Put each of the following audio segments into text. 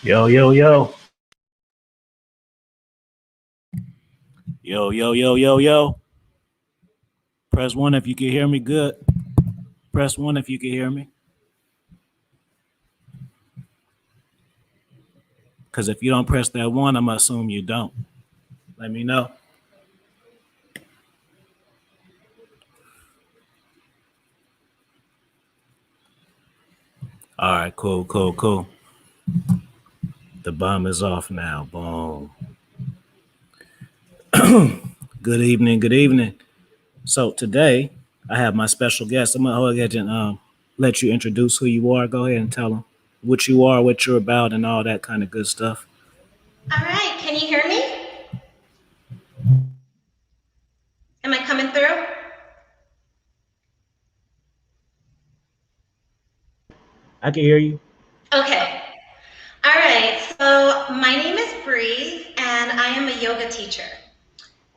Yo, yo, yo. Yo, yo, yo, yo, yo. Press 1 if you can hear me good. Press 1 if you can hear me. Because if you don't press that 1, I'm going to assume you don't. Let me know. All right, cool, cool, cool. The bomb is off now. Boom. Good evening, good evening. So today, I have my special guest. I'm going to go ahead and let you introduce who you are. Go ahead and tell them what you are, what you're about, and all that kind of good stuff. All right, can you hear me? Am I coming through? I can hear you. Okay. All right, so my name is Bree, and I am a yoga teacher,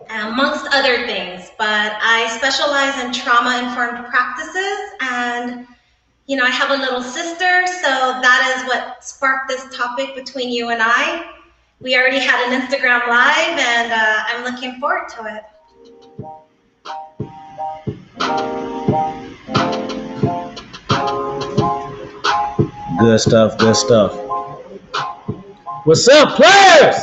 amongst other things, but I specialize in trauma-informed practices, and I have a little sister, so that is what sparked this topic between you and I. We already had an Instagram Live, and I'm looking forward to it. Good stuff, good stuff. What's up, players?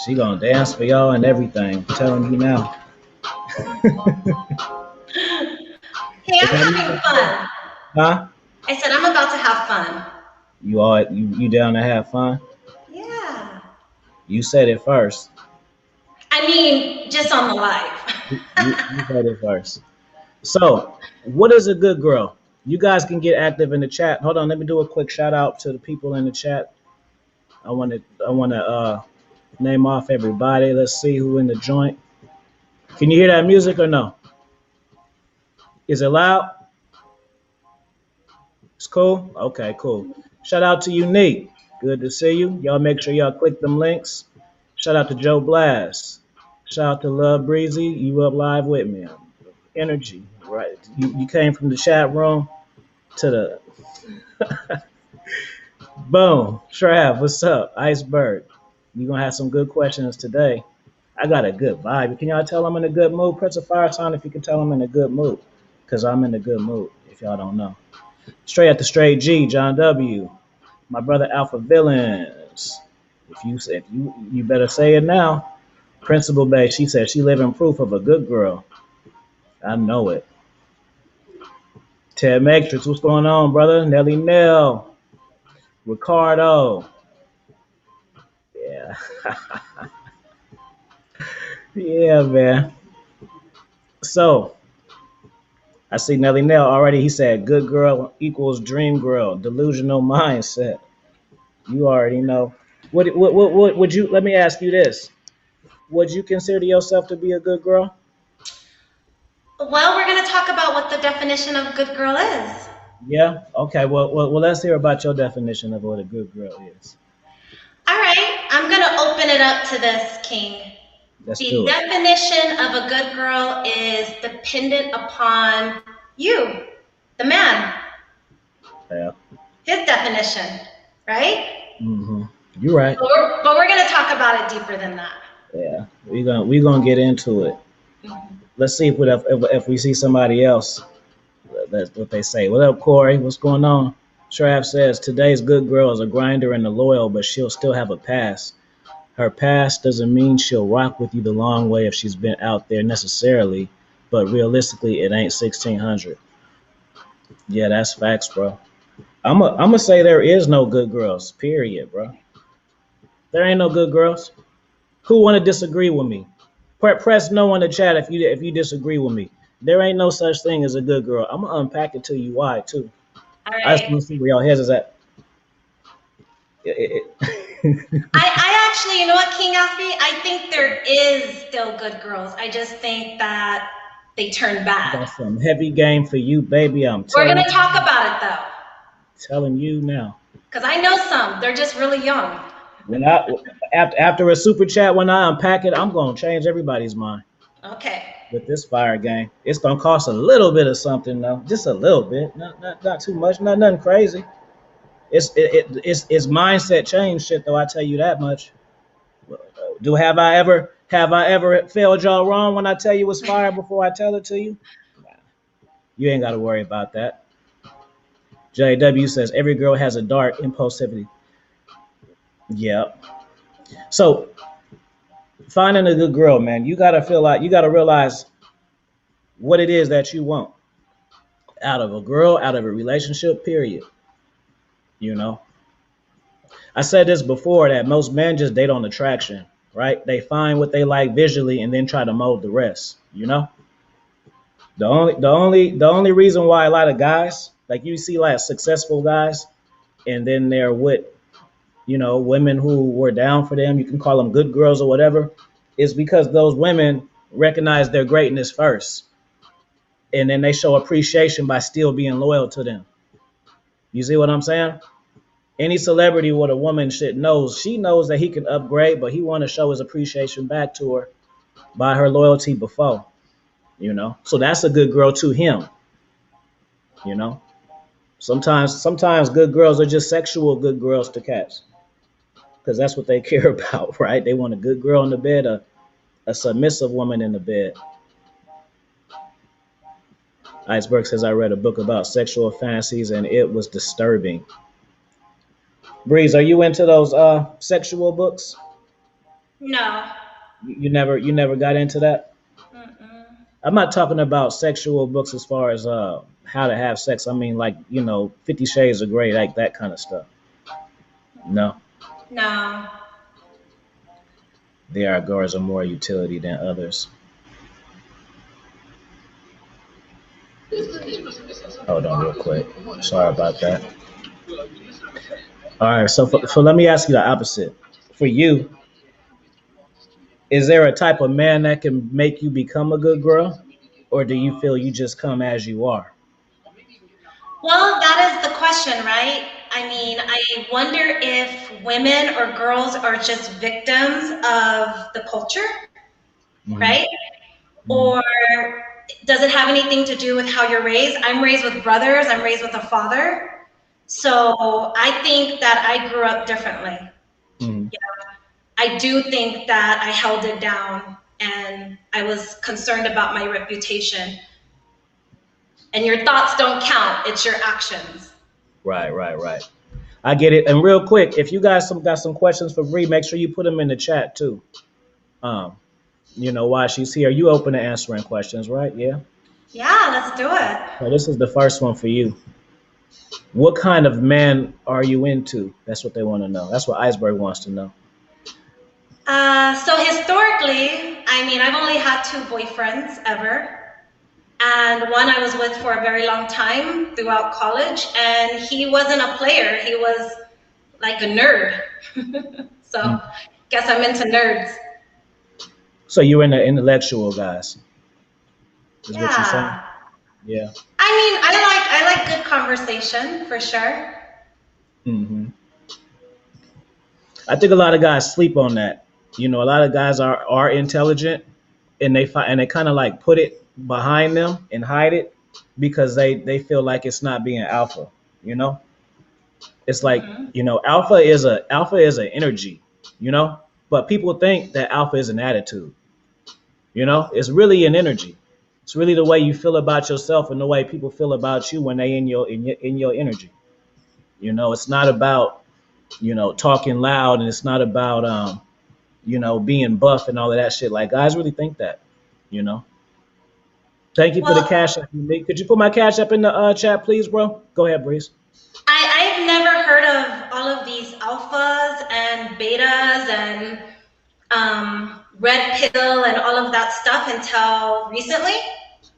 She gonna dance for y'all and everything. I'm telling you now. Hey, I'm having fun. Huh? I said I'm about to have fun. You down to have fun? Yeah. You said it first. I mean, just on the live. You said it first. So, what is a good girl? You guys can get active in the chat. Hold on, let me do a quick shout out to the people in the chat. I want to name off everybody. Let's see who in the joint. Can you hear that music or no? Is it loud? It's cool? Okay, cool. Shout out to you, Nate. Good to see you. Y'all make sure y'all click them links. Shout out to Joe Blast. Shout out to Love Breezy. You up live with me. Energy, right? You came from the chat room to the boom. Trav, what's up? Iceberg. You gonna have some good questions today. I got a good vibe. Can y'all tell I'm in a good mood? Press a fire sign if you can tell I'm in a good mood. Cause I'm in a good mood, if y'all don't know. Straight at the straight G, John W. My brother Alpha Villains. If you better say it now. Principal Bay, she said she living proof of a good girl. I know it. Ted Matrix, what's going on, brother? Nelly Nell. Ricardo. Yeah. Yeah, man. So I see Nelly Nell already. He said good girl equals dream girl. Delusional mindset. You already know. What would you let me ask you this? Would you consider yourself to be a good girl? Well, we're going to talk about what the definition of good girl is. Yeah. Okay. Well, let's hear about your definition of what a good girl is. All right. I'm going to open it up to this, King. Let's The do it. definition of a good girl is dependent upon you, the man. Yeah. His definition, right? Mm-hmm. You're right. But we're going to talk about it deeper than that. Yeah. We're gonna get into it. Let's see if we see somebody else. That's what they say. What up, Corey? What's going on? Trav says today's good girl is a grinder and a loyal, but she'll still have a past. Her past doesn't mean she'll rock with you the long way if she's been out there necessarily, but realistically, it ain't 1600. Yeah, that's facts, bro. I'm gonna say there is no good girls. Period, bro. There ain't no good girls. Who want to disagree with me? Press no in the chat if you disagree with me. There ain't no such thing as a good girl. I'm gonna unpack it to you why too. All I just right. want to see where y'all heads is at. I actually, you know what, King Alfie? I think there is still good girls. I just think that they turn bad. That's some heavy game for you, baby. We're going to talk about it, though. Telling you now. Because I know some. They're just really young. When after a super chat, when I unpack it, I'm gonna change everybody's mind. Okay. With this fire game, it's gonna cost a little bit of something though, just a little bit, not too much, nothing crazy. It's mindset change shit though. I tell you that much. Have I ever failed y'all wrong when I tell you it's fire before I tell it to you? Nah, you ain't got to worry about that. JW says every girl has a dark impulsivity. Yep. So finding a good girl, man, you gotta realize what it is that you want out of a girl, out of a relationship, period. You know, I said this before that most men just date on attraction, right? They find what they like visually and then try to mold the rest. You know, the only reason why a lot of guys, like you see like successful guys, and then they're with, you know, women who were down for them, you can call them good girls or whatever, is because those women recognize their greatness first. And then they show appreciation by still being loyal to them. You see what I'm saying? Any celebrity with a woman shit knows, she knows that he can upgrade, but he want to show his appreciation back to her by her loyalty before, you know? So that's a good girl to him, you know? Sometimes good girls are just sexual good girls to cats. Because that's what they care about, right? They want a good girl in the bed, a submissive woman in the bed. Iceberg says, I read a book about sexual fantasies and it was disturbing. Breeze, are you into those sexual books? No. You never got into that? Mm-mm. I'm not talking about sexual books as far as how to have sex. I mean, like, you know, 50 Shades of Grey, like that kind of stuff. No. No. There are girls of more utility than others. Hold on real quick. Sorry about that. All right, so let me ask you the opposite. For you, is there a type of man that can make you become a good girl? or do you feel you just come as you are? Well, that is the question, right? I mean, I wonder if women or girls are just victims of the culture, Mm-hmm. right? Mm-hmm. Or does it have anything to do with how you're raised? I'm raised with brothers, I'm raised with a father. So I think that I grew up differently. Mm-hmm. I do think that I held it down and I was concerned about my reputation. And your thoughts don't count, it's your actions. Right. I get it. And real quick, if you guys got some questions for Bree, make sure you put them in the chat too. Um, while she's here, you open to answering questions, right? Yeah. Yeah, let's do it. So this is the first one for you. What kind of man are you into? That's what they want to know. That's what Iceberg wants to know. So historically, I mean, I've only had 2 boyfriends ever. And one I was with for a very long time throughout college. And he wasn't a player, he was like a nerd. So guess I'm into nerds. So you're in the intellectual guys, is what you're saying? Yeah. Yeah. I mean, I like good conversation for sure. Hmm. I think a lot of guys sleep on that. A lot of guys are intelligent, and they kind of like put it behind them and hide it because they feel like it's not being alpha. You know, it's like Hmm. alpha is an energy. You know, but people think that alpha is an attitude. It's really an energy. It's really the way you feel about yourself and the way people feel about you when they in your energy. It's not about talking loud, and it's not about being buff and all of that shit. Like guys really think that, you know. Thank you for the Well, cash app. Could you put my cash app in the chat, please, bro? Go ahead, Breeze. I've never heard of all of these alphas and betas and red pill and all of that stuff until recently.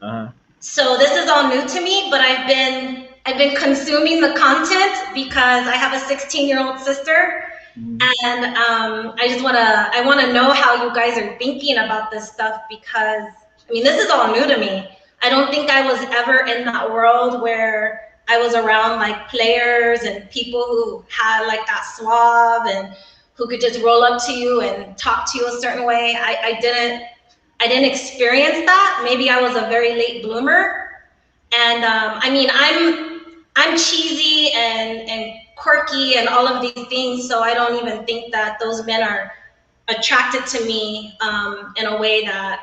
Uh-huh. So this is all new to me, but I've been consuming the content because I have a 16-year-old sister, Mhm. and I wanna know how you guys are thinking about this stuff because I mean this is all new to me. I don't think I was ever in that world where I was around like players and people who had like that suave and who could just roll up to you and talk to you a certain way. I didn't experience that. Maybe I was a very late bloomer. And I mean, I'm cheesy and quirky and all of these things, so I don't even think that those men are attracted to me in a way that,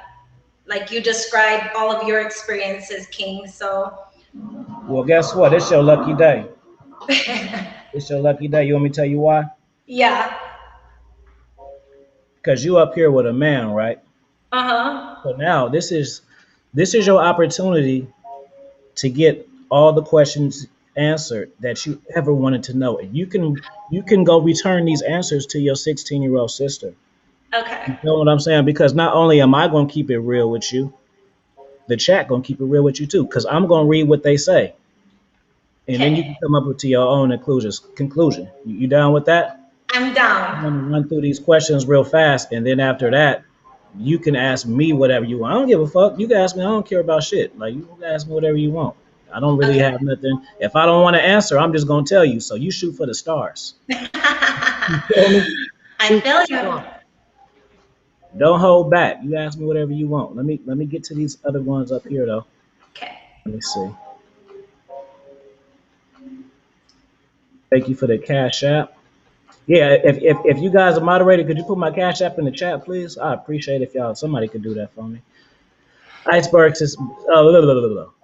like you described, all of your experiences, King. So, Well, guess what? It's your lucky day. It's your lucky day. You want me to tell you why? yeah. Because you up here with a man, right? Uh huh. So now this is your opportunity to get all the questions answered that you ever wanted to know. And you can go return these answers to your 16-year-old sister. You Okay. know what I'm saying? Because not only am I gonna keep it real with you, the chat gonna keep it real with you too. Because I'm gonna read what they say, and then you Okay. can come up with to your own conclusion. You down with that? I'm I'm down. gonna run through these questions real fast, and then after that, you can ask me whatever you want. I don't give a fuck. You can ask me. I don't care about shit. Like you can ask me whatever you want. I don't really Okay. have nothing. If I don't want to answer, I'm just gonna tell you. So you shoot for the stars. You feel me? I Shoot for feel the you. stars. Don't hold back. You ask me whatever you want. Let me get to these other ones up here though. Okay. Let me see. Thank you for the cash app. Yeah, if you guys are moderated, could you put my cash app in the chat, please? I appreciate if y'all somebody could do that for me. Iceberg says,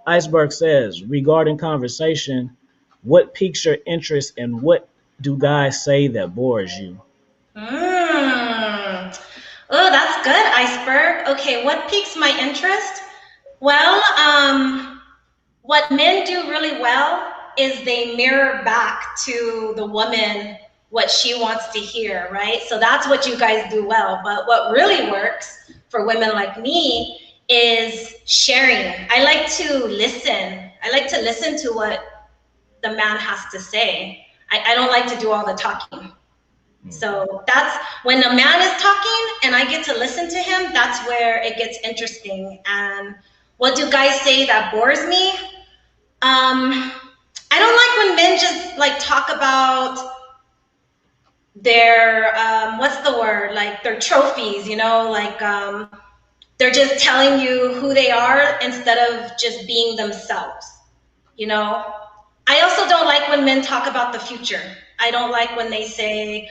Iceberg says regarding conversation, what piques your interest and what do guys say that bores you? Mm. Oh, that's good, Iceberg. Okay, what piques my interest? Well, what men do really well is they mirror back to the woman what she wants to hear, right? So that's what you guys do well. But what really works for women like me is sharing. I like to listen. I like to listen to what the man has to say. I don't like to do all the talking. So that's when a man is talking and I get to listen to him, that's where it gets interesting. And What do guys say that bores me? I don't like when men just like talk about their what's the word, like their trophies, like they're just telling you who they are instead of just being themselves. I also don't like when men talk about the future. I don't like when they say,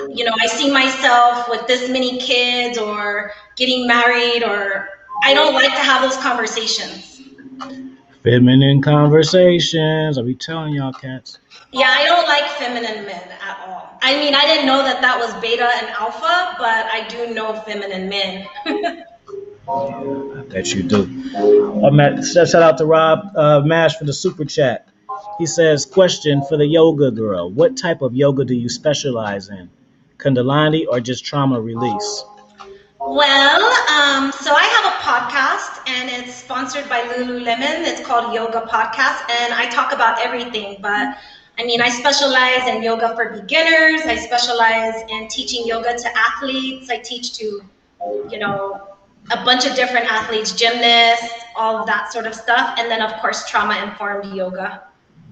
I see myself with this many kids or getting married, or I don't like to have those conversations. Feminine conversations. I be telling y'all cats. Yeah, I don't like feminine men at all. I mean, I didn't know that that was beta and alpha, but I do know feminine men. I bet you do. Shout out to Rob Mash for the super chat. He says, question for the yoga girl. What type of yoga do you specialize in? Kundalini or just trauma release? Well, so I have a podcast and it's sponsored by Lululemon. It's called Yoga Podcast, and I talk about everything. But I mean, I specialize in yoga for beginners. I specialize in teaching yoga to athletes. I teach to, a bunch of different athletes, gymnasts, all of that sort of stuff. And then, of course, trauma-informed yoga.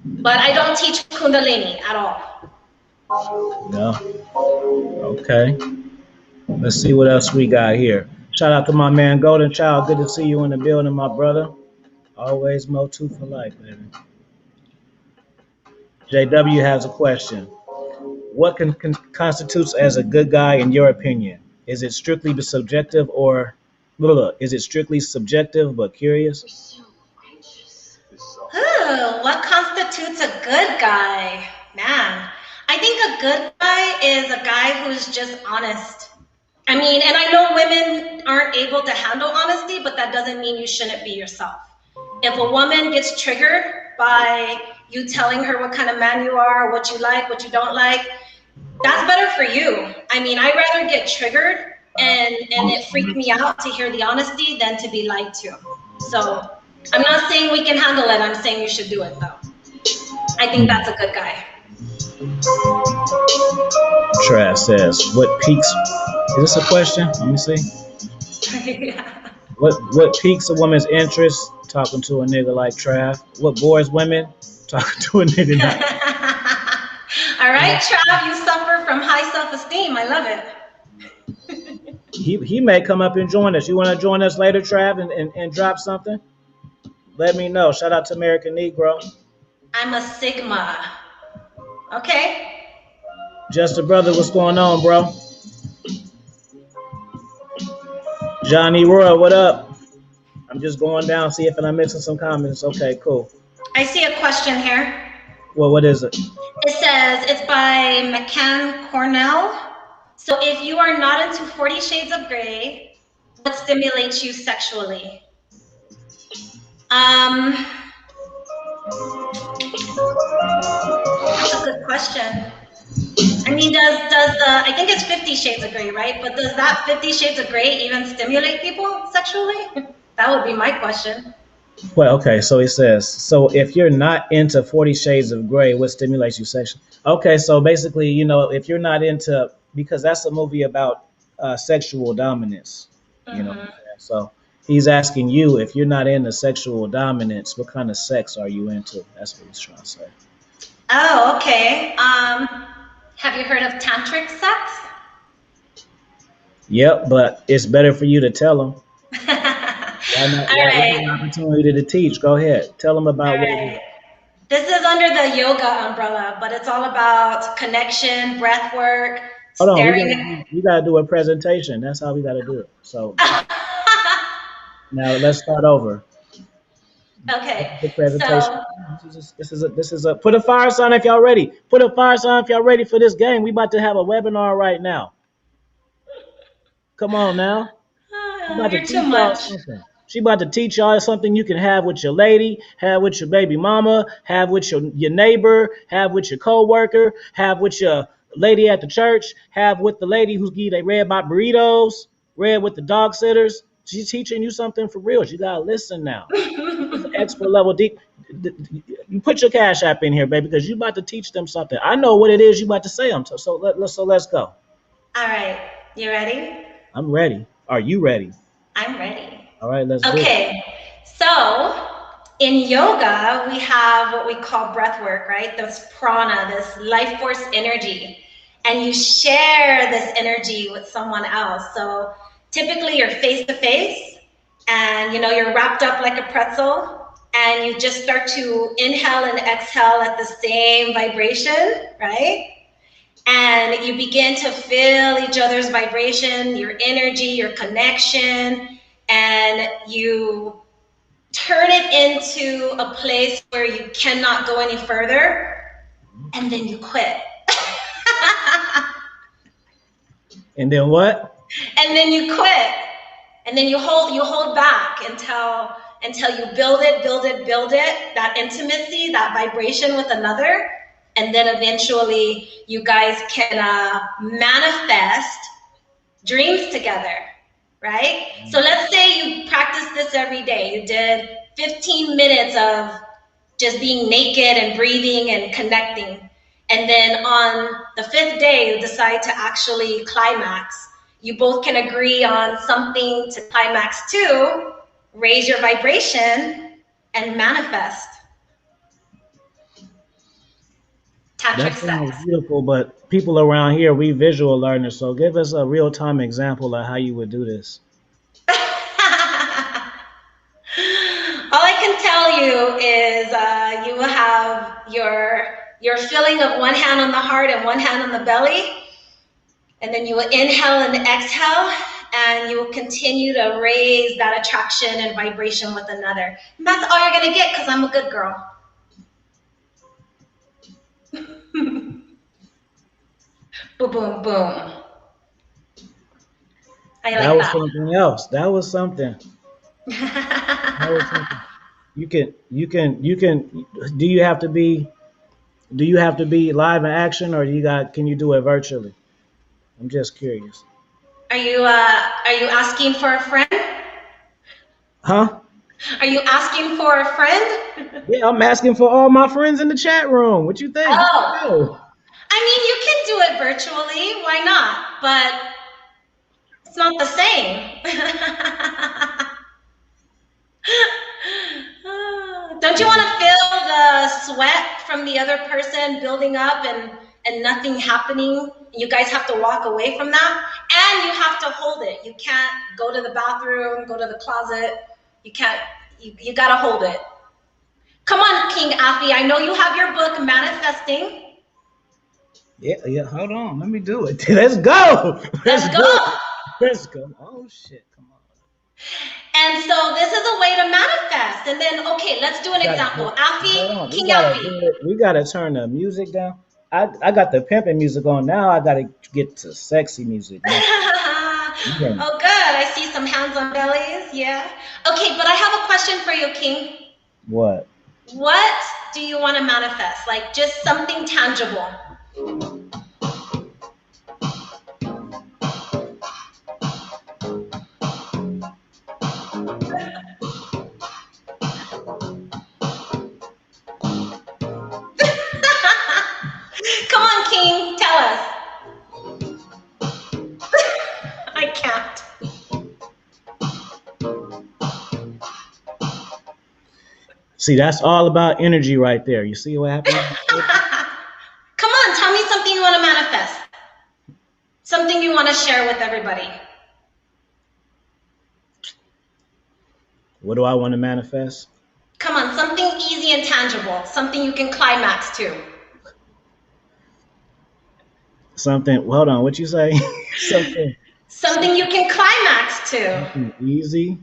But I don't teach Kundalini at all. No. Okay. Let's see what else we got here. Shout out to my man Golden Child. Good to see you in the building, my brother. Always Mo2 for life, baby. JW has a question. What constitutes as a good guy in your opinion? Is it strictly subjective or is it strictly subjective but curious? What constitutes a good guy? Man, I think a good guy is a guy who's just honest. I mean, and I know women aren't able to handle honesty, but that doesn't mean you shouldn't be yourself. If a woman gets triggered by you telling her what kind of man you are, what you like, what you don't like, that's better for you. I mean, I'd rather get triggered and it freaked me out to hear the honesty than to be lied to. So I'm not saying we can handle it. I'm saying you should do it, though. I think that's a good guy. Trav says, what peaks... Is this a question? Let me see. Yeah. What piques a woman's interest? Talking to a nigga like Trav. What bores women? Talking to a nigga like... All right, Trav, you suffer from high self-esteem. I love it. He may come up and join us. You want to join us later, Trav, and drop something? Let me know. Shout out to American Negro. I'm a Sigma. Okay. Just a brother, what's going on, bro? Johnny Roy, what up? I'm just going down, see if I'm missing some comments. Okay, cool. I see a question here. Well, what is it? It says, it's by McCann Cornell. So if you are not into 40 Shades of Grey, what stimulates you sexually? That's a good question. I mean, I think it's 50 Shades of Grey, right? But does that 50 Shades of Grey even stimulate people sexually? That would be my question. Well, okay, so he says, so if you're not into 40 Shades of Grey, what stimulates you sexually? Okay, so basically, if you're not into, because that's a movie about sexual dominance, so he's asking you, if you're not into sexual dominance, what kind of sex are you into? That's what he's trying to say. Oh, okay. Have you heard of Tantric sex? Yep, but it's better for you to tell them. All right. An opportunity to teach. Go ahead. Tell them about what it is. This is under the yoga umbrella, but it's all about connection, breath work. Hold on, we gotta do a presentation. That's how we gotta do it. So now let's start over. Okay. The presentation. So, this is a put a fire sign if y'all ready. Put a fire sign if y'all ready for this game. We about to have a webinar right now. Come on now. You're too much. She about to teach y'all something you can have with your lady, have with your baby mama, have with your neighbor, have with your co-worker, have with your lady at the church, have with the lady who's they read about burritos, read with the dog sitters. She's teaching you something for real. You gotta listen now. Expert level deep. You put your Cash App in here, baby, because you about to teach them something. I know what it is you about to say. So let's go. All right, you ready? I'm ready. Are you ready? I'm ready. All right, let's do it. Okay, So in yoga, we have what we call breath work, right? This prana, this life force energy. And you share this energy with someone else. So typically you're face to face and you're wrapped up like a pretzel and you just start to inhale and exhale at the same vibration, right? And you begin to feel each other's vibration, your energy, your connection, and you turn it into a place where you cannot go any further, and then you quit. And then what? And then you quit. And then you hold back until you build it, that intimacy, that vibration with another. And then eventually you guys can manifest dreams together, right? So let's say you practice this every day. You did 15 minutes of just being naked and breathing and connecting. And then on the 5th day, you decide to actually climax. You both can agree on something to climax to, raise your vibration, and manifest. Tantric That sounds sex. beautiful, but people around here, we visual learners, so give us a real-time example of how you would do this. All I can tell you is you will have your feeling of one hand on the heart and one hand on the belly. And then you will inhale and exhale, and you will continue to raise that attraction and vibration with another. And that's all you're going to get because I'm a good girl. Boom, boom, boom. I like That was that. something else. That was something. That was something. You can. Do you have to be live in action, or can you do it virtually? I'm just curious. Are you asking for a friend? Huh? Are you asking for a friend? Yeah, I'm asking for all my friends in the chat room. What you think? Oh. I mean, you can do it virtually. Why not? But it's not the same. Don't you want to feel the sweat from the other person building up and nothing happening? You guys have to walk away from that, and you have to hold it. You can't go to the bathroom, go to the closet. You can't. You got to hold it. Come on, King Afi. I know you have your book, Manifesting. Yeah. Hold on. Let me do it. Let's go. Let's go. Let's go. Oh shit. Come on. And so this is a way to manifest. And then, okay, let's do an example. Afi, King Afi. We gotta turn the music down. I got the pimping music on now. I gotta get to sexy music. Oh, good. I see some hands on bellies. Yeah. Okay, but I have a question for you, King. What? What do you want to manifest? Like just something tangible. Come on, King, tell us. I can't. See, that's all about energy right there. You see what happened? Come on, tell me something you want to manifest. Something you want to share with everybody. What do I want to manifest? Come on, something easy and tangible. Something you can climax to. Something. Hold on. What you say? Something you can climax to. Something easy.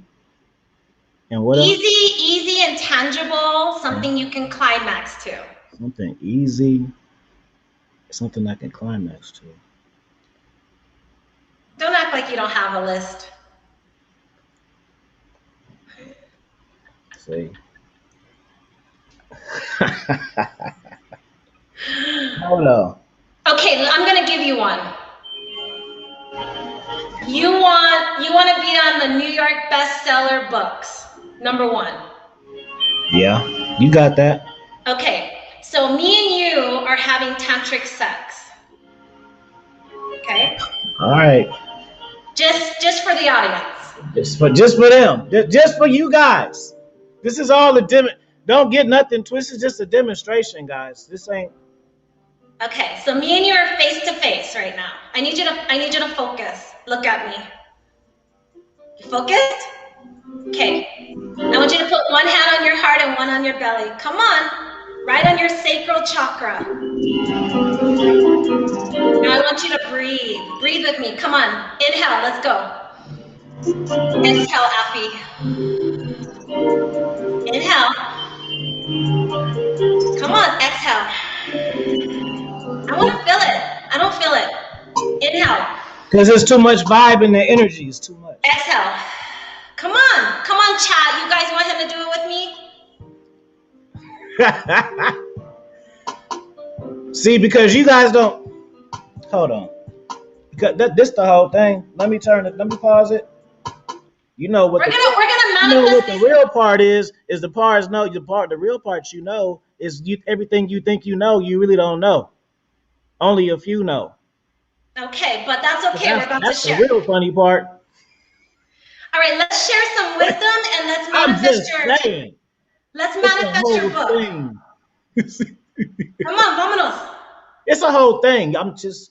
And what else? Easy and tangible. Something you can climax to. Something easy. Something I can climax to. Don't act like you don't have a list. See. Hold on. Okay, I'm gonna give you one. You want to be on the New York bestseller books, #1. Yeah, you got that. Okay, so me and you are having tantric sex. Okay. All right. Just for the audience. Just for them. Just for you guys. This is all a don't get nothing twisted. It's just a demonstration, guys. This ain't. Okay, so me and you are face to face right now. I need you to focus. Look at me. You focused? Okay. I want you to put one hand on your heart and one on your belly. Come on. Right on your sacral chakra. Now I want you to breathe. Breathe with me. Come on. Inhale. Let's go. Exhale, Affy. Inhale. Come on. Exhale. I want to feel it. I don't feel it. Inhale. Because there's too much vibe in the energy. It's too much. Exhale. Come on. Come on, chat. You guys want him to do it with me? See, because you guys don't. Hold on. Because this the whole thing. Let me pause it. You know what? We're gonna manifest. You know what the real part is the part. No, the real part you know is everything you think you know. You really don't know. Only a few know. Okay, but that's okay. We're about to share. That's the real funny part. All right, let's share some wisdom and let's manifest Let's manifest your book. Come on, vámonos. It's a whole thing. I'm just.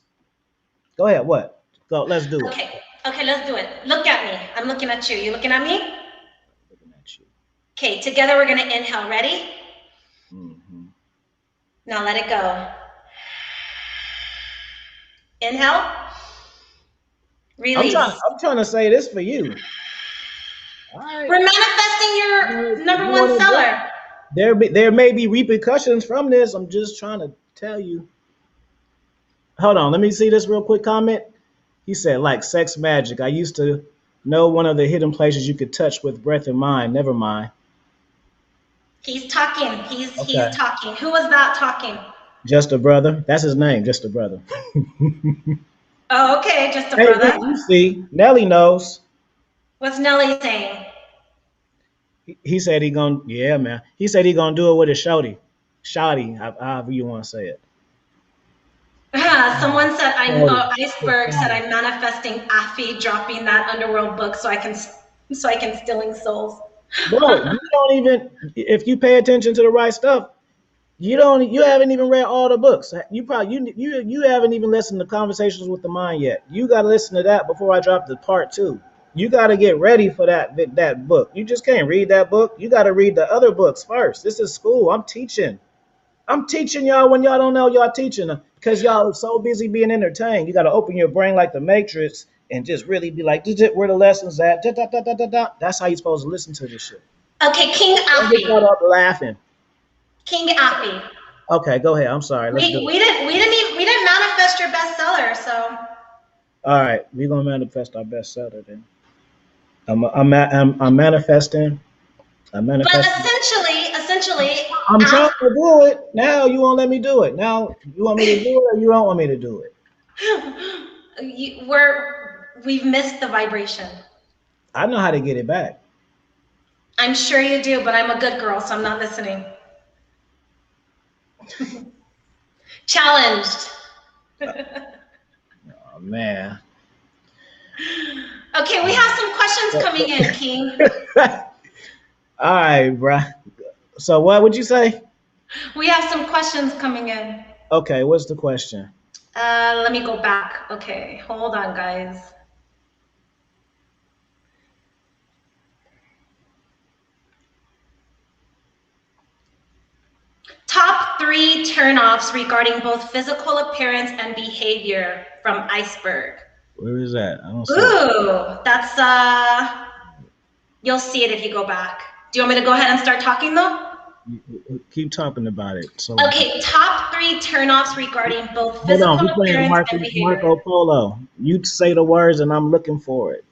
Go ahead. What? Go. Let's do it. Okay, let's do it. Look at me. I'm looking at you. You looking at me? Looking at you. Okay, together we're gonna inhale. Ready? Mm-hmm. Now let it go. Inhale. Release. I'm trying to say this for you. All right. We're manifesting your number one seller. There may be repercussions from this. I'm just trying to tell you. Hold on. Let me see this real quick comment. He said, like sex magic. I used to know one of the hidden places you could touch with breath and mind. Never mind. He's talking. He's talking. Who was that talking? Just a brother. That's his name. Just a brother. Oh, okay. Just a brother. You see, Nelly knows. What's Nelly saying? He said he gonna, yeah, man. He said he gonna do it with a shawty, however you want to say it. Someone said, Iceberg said, I'm manifesting Affy dropping that underworld book so I can stealing souls. Bro, you don't even, if you pay attention to the right stuff, you haven't even read all the books. You haven't even listened to Conversations with the Mind yet. You got to listen to that before I drop the part 2. You got to get ready for that book. You just can't read that book. You got to read the other books first. This is school. I'm teaching y'all when y'all don't know y'all teaching because y'all are so busy being entertained. You got to open your brain like the Matrix and just really be like, where the lessons at? That's how you're supposed to listen to this shit. Okay, King Affy. Get caught up laughing. King Affy. Okay, go ahead. I'm sorry. We didn't manifest your bestseller, so. All right, we're gonna manifest our bestseller then. I'm manifesting. But essentially. I'm trying to do it. Now you won't let me do it. Now you want me to do it, or you don't want me to do it? We've missed the vibration. I know how to get it back. I'm sure you do, but I'm a good girl, so I'm not listening. Challenged. Oh man. Okay, we have some questions coming in, King. All right, bro. So what would you say? We have some questions coming in. Okay, what's the question? Let me go back. Okay, hold on, guys. Top 3 turnoffs regarding both physical appearance and behavior from Iceberg. Where is that? I don't see it. That's you'll see it if you go back. Do you want me to go ahead and start talking though? Keep talking about it. So okay, top 3 turnoffs regarding both physical appearance and behavior. Marco Polo. You say the words and I'm looking for it.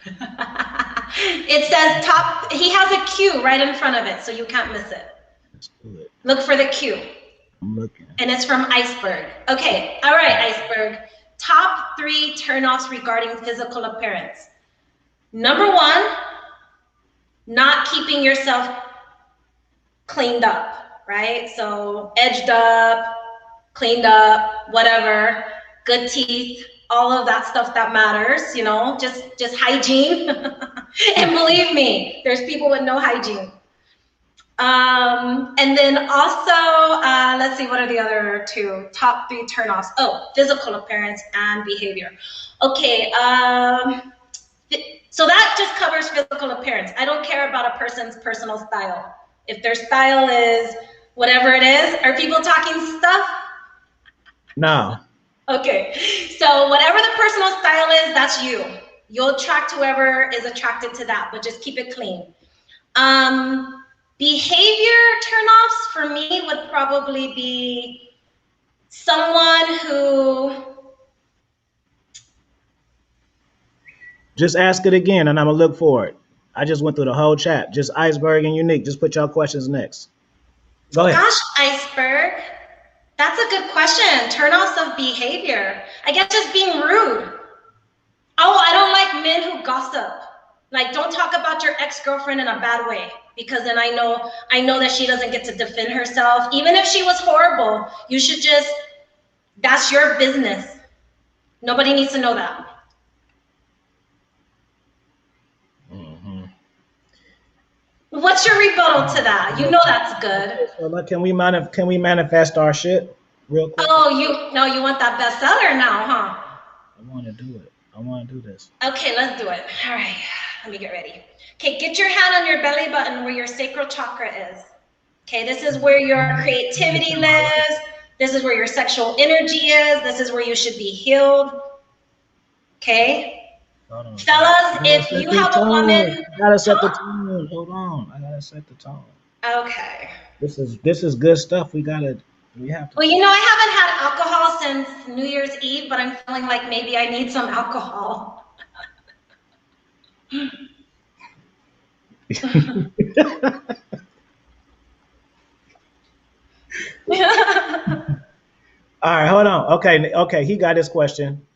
It says top. He has a Q right in front of it, so you can't miss it. Let's do it. Look for the Q. I'm looking. And it's from Iceberg. Okay, all right, Iceberg. Top 3 turnoffs regarding physical appearance. Number 1, not keeping yourself cleaned up, right? So edged up, cleaned up, whatever, good teeth, all of that stuff that matters, you know, just hygiene. And believe me, there's people with no hygiene. And then also, let's see, what are the other two? Top 3 turnoffs. Oh, physical appearance and behavior. Okay, so that just covers physical appearance. I don't care about a person's personal style. If their style is whatever it is, are people talking stuff? No. Okay, so whatever the personal style is, that's you. You'll attract whoever is attracted to that, but just keep it clean. Behavior turnoffs for me would probably be someone who... Just ask it again and I'm gonna look for it. I just went through the whole chat. Just Iceberg and Unique. Just put y'all questions next. Go ahead. Gosh, Iceberg. That's a good question. Turnoffs of behavior. I guess just being rude. Oh, I don't like men who gossip. Like, don't talk about your ex-girlfriend in a bad way, because then I know that she doesn't get to defend herself. Even if she was horrible, you should just, that's your business. Nobody needs to know that. What's your rebuttal to that? You know that's good. So can we manifest our shit real quick? Oh, you want that bestseller now, huh? I want to do it. I want to do this. Okay, let's do it. All right, let me get ready. Okay, get your hand on your belly button where your sacral chakra is. Okay, this is where your creativity lives. This is where your sexual energy is. This is where you should be healed. Okay? Fellas, if you have a woman... I gotta set the tone. Hold on. I gotta set the tone. Okay. This is good stuff. We have to. Well, you know, I haven't had alcohol since New Year's Eve, but I'm feeling like maybe I need some alcohol. All right, hold on. Okay, he got his question.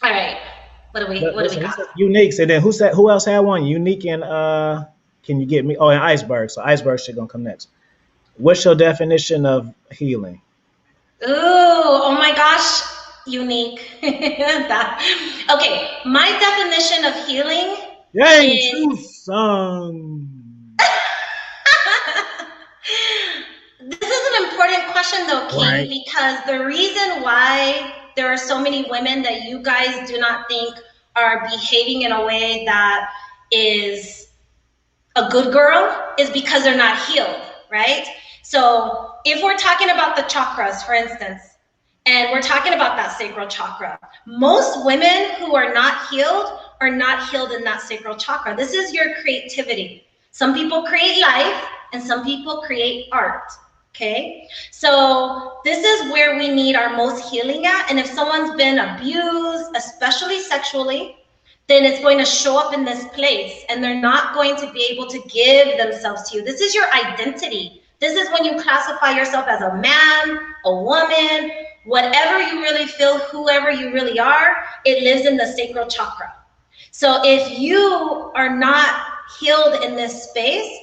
All right. What do we got? Unique. And then who else had one? Unique and can you get me? Oh, and Iceberg. So Iceberg should gonna come next. What's your definition of healing? Ooh, oh my gosh, Unique. Okay, my definition of healing is... This is an important question though, King, right? Because the reason why there are so many women that you guys do not think are behaving in a way that is a good girl is because they're not healed, right? So if we're talking about the chakras, for instance, and we're talking about that sacral chakra, most women who are not healed in that sacral chakra. This is your creativity. Some people create life and some people create art. Okay, so this is where we need our most healing at. And if someone's been abused, especially sexually, then it's going to show up in this place and they're not going to be able to give themselves to you. This is your identity. This is when you classify yourself as a man, a woman, whatever you really feel, whoever you really are, it lives in the sacral chakra. So if you are not healed in this space,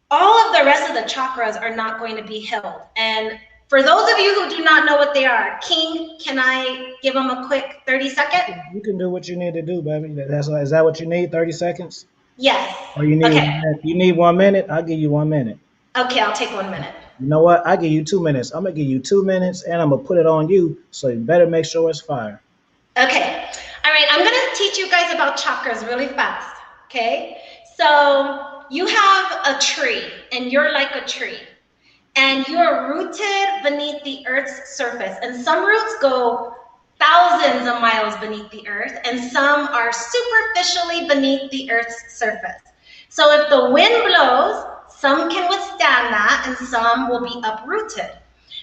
all of the rest of the chakras are not going to be healed. And for those of you who do not know what they are, King, can I give them a quick 30 seconds? You can do what you need to do, baby. Is that what you need, 30 seconds? Yes. Or you need 1 minute? You need 1 minute? I'll give you 1 minute. Okay, I'll take 1 minute. You know what? I'll give you 2 minutes. I'm going to give you 2 minutes, and I'm going to put it on you, so you better make sure it's fire. Okay. All right, I'm going to teach you guys about chakras really fast, okay? So you have a tree, and you're like a tree, and you're rooted beneath the Earth's surface, and some roots go thousands of miles beneath the Earth, and some are superficially beneath the Earth's surface. So if the wind blows, some can withstand that, and some will be uprooted.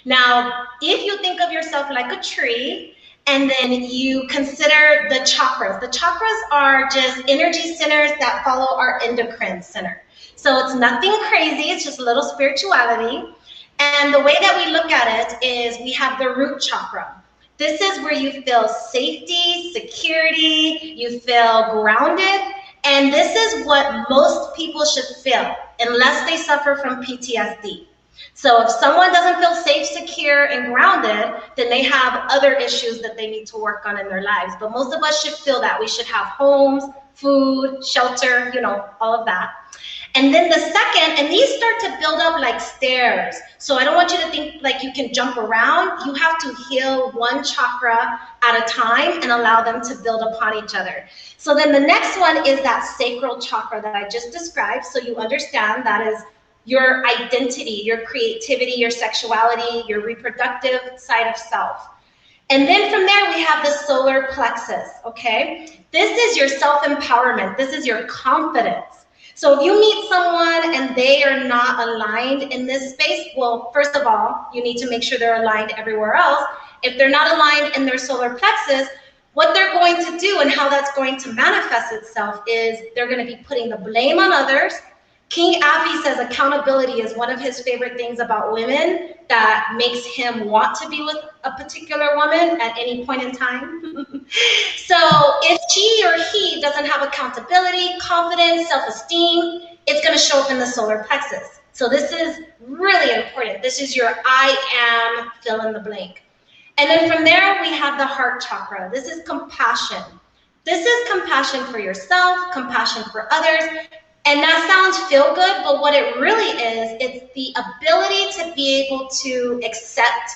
Now, if you think of yourself like a tree, and then you consider the chakras are just energy centers that follow our endocrine center. So it's nothing crazy, it's just a little spirituality. And the way that we look at it is we have the root chakra. This is where you feel safety, security, you feel grounded. And this is what most people should feel unless they suffer from PTSD. So if someone doesn't feel safe, secure, and grounded, then they have other issues that they need to work on in their lives. But most of us should feel that. We should have homes, food, shelter, you know, all of that. And then the second, and these start to build up like stairs. So I don't want you to think like you can jump around. You have to heal one chakra at a time and allow them to build upon each other. So then the next one is that sacral chakra that I just described. So you understand that is your identity, your creativity, your sexuality, your reproductive side of self. And then from there, we have the solar plexus, okay? This is your self-empowerment. This is your confidence. So if you meet someone and they are not aligned in this space, well, first of all, you need to make sure they're aligned everywhere else. If they're not aligned in their solar plexus, what they're going to do and how that's going to manifest itself is they're going to be putting the blame on others. King Afi says accountability is one of his favorite things about women that makes him want to be with a particular woman at any point in time. So if she or he doesn't have accountability, confidence, self-esteem, it's going to show up in the solar plexus. So this is really important. This is your I am fill in the blank. And then from there, we have the heart chakra. This is compassion. This is compassion for yourself, compassion for others. And that sounds feel good, but what it really is, it's the ability to be able to accept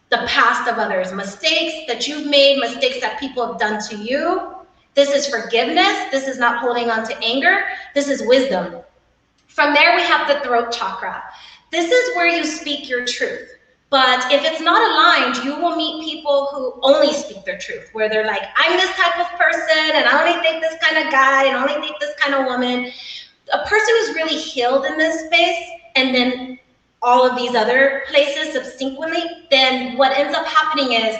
the past of others, mistakes that you've made, mistakes that people have done to you. This is forgiveness. This is not holding on to anger. This is wisdom. From there, we have the throat chakra. This is where you speak your truth. But if it's not aligned, you will meet people who only speak their truth, where they're like, I'm this type of person, and I only date this kind of guy, and I only date this kind of woman. A person who's really healed in this space, and then all of these other places subsequently, then what ends up happening is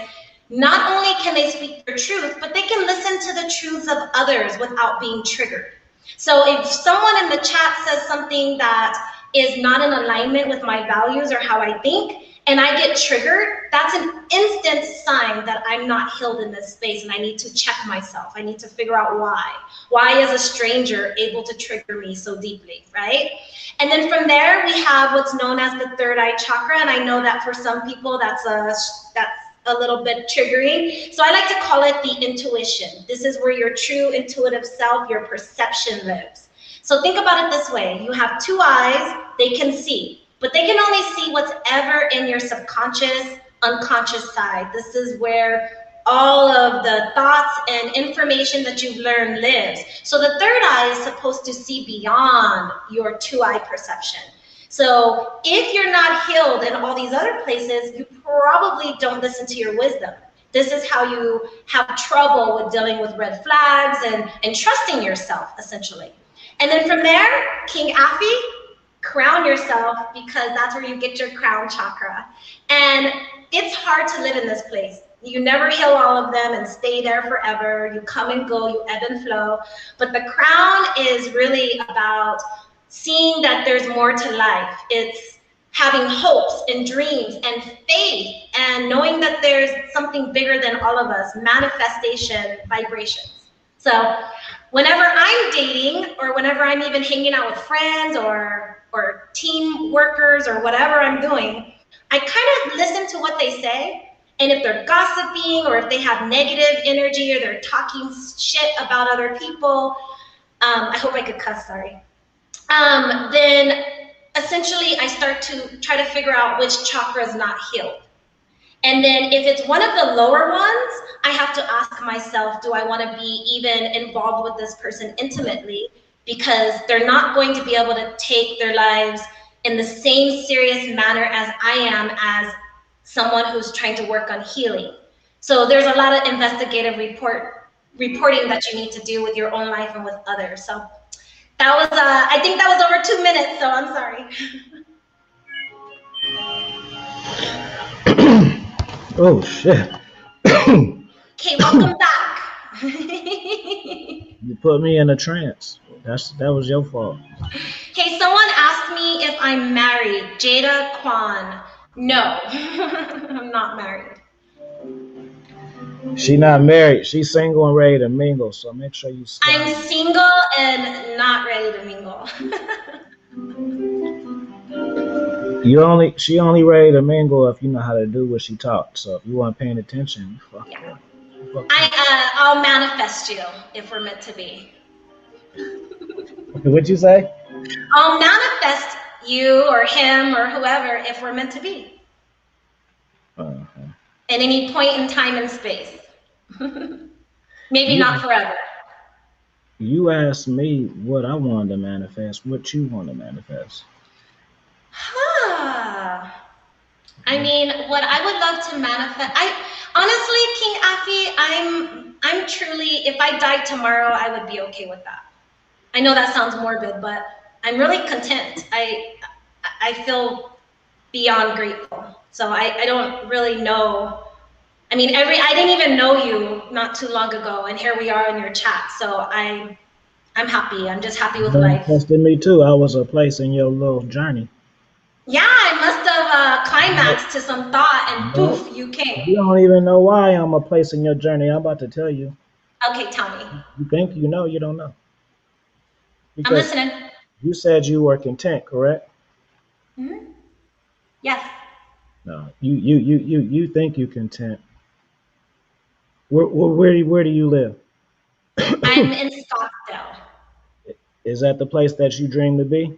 not only can they speak their truth, but they can listen to the truths of others without being triggered. So if someone in the chat says something that is not in alignment with my values or how I think, and I get triggered, that's an instant sign that I'm not healed in this space and I need to check myself. I need to figure out why. Why is a stranger able to trigger me so deeply, right? And then from there, we have what's known as the third eye chakra. And I know that for some people, that's a little bit triggering. So I like to call it the intuition. This is where your true intuitive self, your perception lives. So think about it this way. You have two eyes, they can see. But they can only see what's ever in your subconscious, unconscious side. This is where all of the thoughts and information that you've learned lives. So the third eye is supposed to see beyond your two-eye perception. So if you're not healed in all these other places, you probably don't listen to your wisdom. This is how you have trouble with dealing with red flags and trusting yourself, essentially. And then from there, King Afi, crown yourself, because that's where you get your crown chakra. And it's hard to live in this place. You never heal all of them and stay there forever. You come and go, you ebb and flow. But the crown is really about seeing that there's more to life. It's having hopes and dreams and faith and knowing that there's something bigger than all of us, manifestation, vibrations. So whenever I'm dating or whenever I'm even hanging out with friends or team workers or whatever I'm doing, I kind of listen to what they say. And if they're gossiping or if they have negative energy or they're talking shit about other people, I hope I could cuss, sorry. Then essentially I start to try to figure out which chakra is not healed. And then if it's one of the lower ones, I have to ask myself, do I want to be even involved with this person intimately? Because they're not going to be able to take their lives in the same serious manner as I am as someone who's trying to work on healing. So there's a lot of investigative reporting that you need to do with your own life and with others. So that was, I think that was over 2 minutes, so I'm sorry. Oh, shit. Okay, welcome back. You put me in a trance. That was your fault. Okay, someone asked me if I'm married. Jada Kwan. No, I'm not married. She not married. She's single and ready to mingle. So make sure you stay. I'm single and not ready to mingle. She only ready to mingle if you know how to do what she taught. So if you weren't paying attention, fuck yeah. I'll manifest you if we're meant to be. What'd you say? I'll manifest you or him or whoever if we're meant to be Uh-huh. at any point in time and space. Maybe You, not forever. you asked me what I wanted to manifest. What you want to manifest? I mean, what I would love to manifest, honestly, King Afi, I'm truly, if I died tomorrow, I would be okay with that. I know that sounds morbid, but I'm really content. I feel beyond grateful. So I don't really know. I mean, I didn't even know you not too long ago, and here we are in your chat. So I'm happy. I'm just happy with life. Manifested me too. I was a place in your little journey. Yeah, I must have No, climaxed to some thought, and no, poof, you came. you don't even know why I'm a place in your journey. I'm about to tell you. Okay, tell me. You think you know, you don't know. I'm Because listening. you said you were content, correct? Hmm. Yes. No. You think you content. Where do you live? I'm in Scottsdale. Is that the place that you dream to be?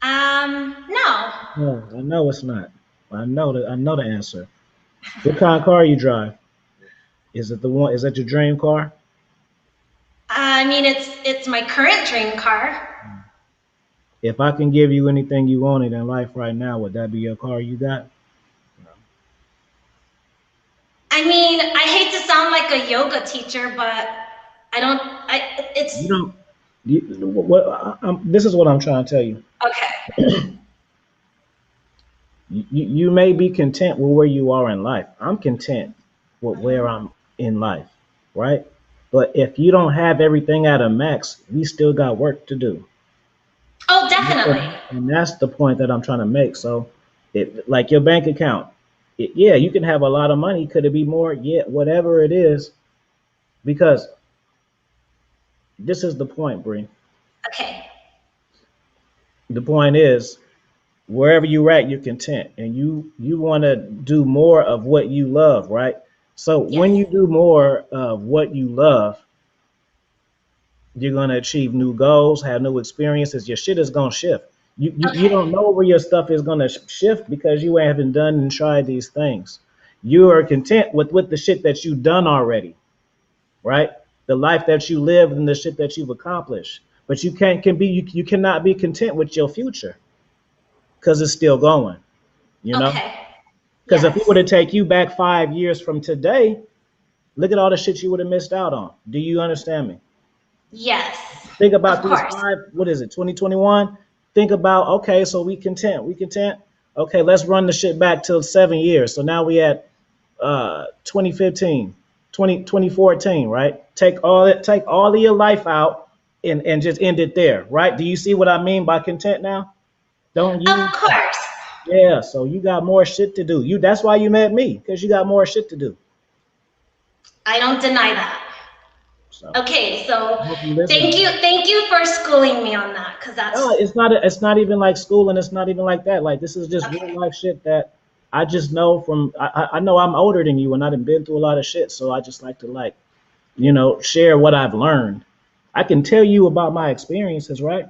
No. No, I know it's not. I know the answer. What kind of car you drive? Is it the one? Is that your dream car? I mean, it's my current dream car. If I can give you anything you wanted in life right now, would that be your car you got? I mean, I hate to sound like a yoga teacher, but I don't. You It's don't. This is what I'm trying to tell you. okay. You may be content with where you are in life. I'm content with where I'm in life, right? But if you don't have everything at a max, we still got work to do. Oh, definitely. And that's the point that I'm trying to make. So, like your bank account, yeah, you can have a lot of money. Could it be more? Yeah, whatever it is, because this is the point, Bree. Okay. The point is, wherever you're at, you're content, and you want to do more of what you love, right? So when Yes. you do more of what you love, you're going to achieve new goals, have new experiences. Your shit is going to shift. You Okay. don't know where your stuff is going to shift because you haven't done and tried these things. You are content with the shit that you've done already, right? The life that you live and the shit that you've accomplished. But you cannot be content with your future because it's still going, you know? Okay. Because if we were Yes. to take you back 5 years from today, look at all the shit you would have missed out on. Do you understand me? Yes. Think Of about these course. five, what is it, 2021? Think about, okay, so we content. We content. Okay, let's run the shit back till 7 years. So now we at 2015, 2014, right? Take all of your life out and just end it there, right? Do you see what I mean by content now? Don't Of you? course. Yeah, so you got more shit to do. That's why you met me, because you got more shit to do. I don't deny that. So Okay, so hopefully this is thank you for schooling me on that, because no, that's it's not even like school and it's not even like that. Like this is just real okay. life shit that I just know from I know I'm older than you and I've been through a lot of shit. So I just like to share what I've learned. I can tell you about my experiences, right?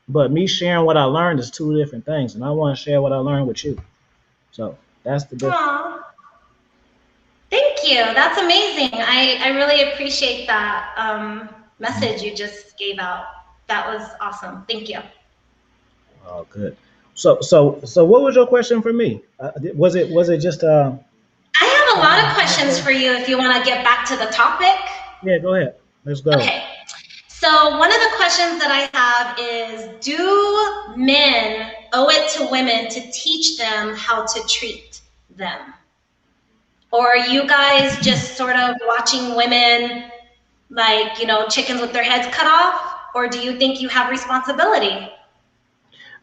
But me sharing what I learned is two different things, and I want to share what I learned with you. So that's the difference. Aw, thank you. That's amazing. I really appreciate that message you just gave out. That was awesome. Thank you. Oh, good. So what was your question for me? Was it just I have a lot of questions for you if you want to get back to the topic. yeah, go ahead. Let's go. Okay. So, one of the questions that I have is, do men owe it to women to teach them how to treat them? Or are you guys just sort of watching women like, chickens with their heads cut off? Or do you think you have responsibility?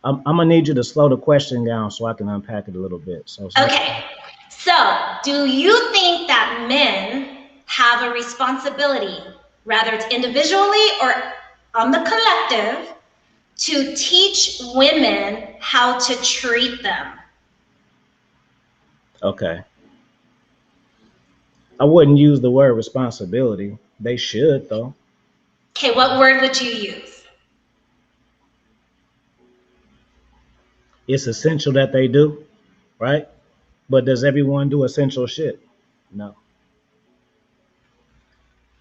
I'm gonna need you to slow the question down so I can unpack it a little bit. So Okay. So, do you think that men have a responsibility, rather it's individually or on the collective, to teach women how to treat them? okay, I wouldn't use the word responsibility. They should though. Okay, what word would you use? It's essential that they do, right? But does everyone do essential shit? No.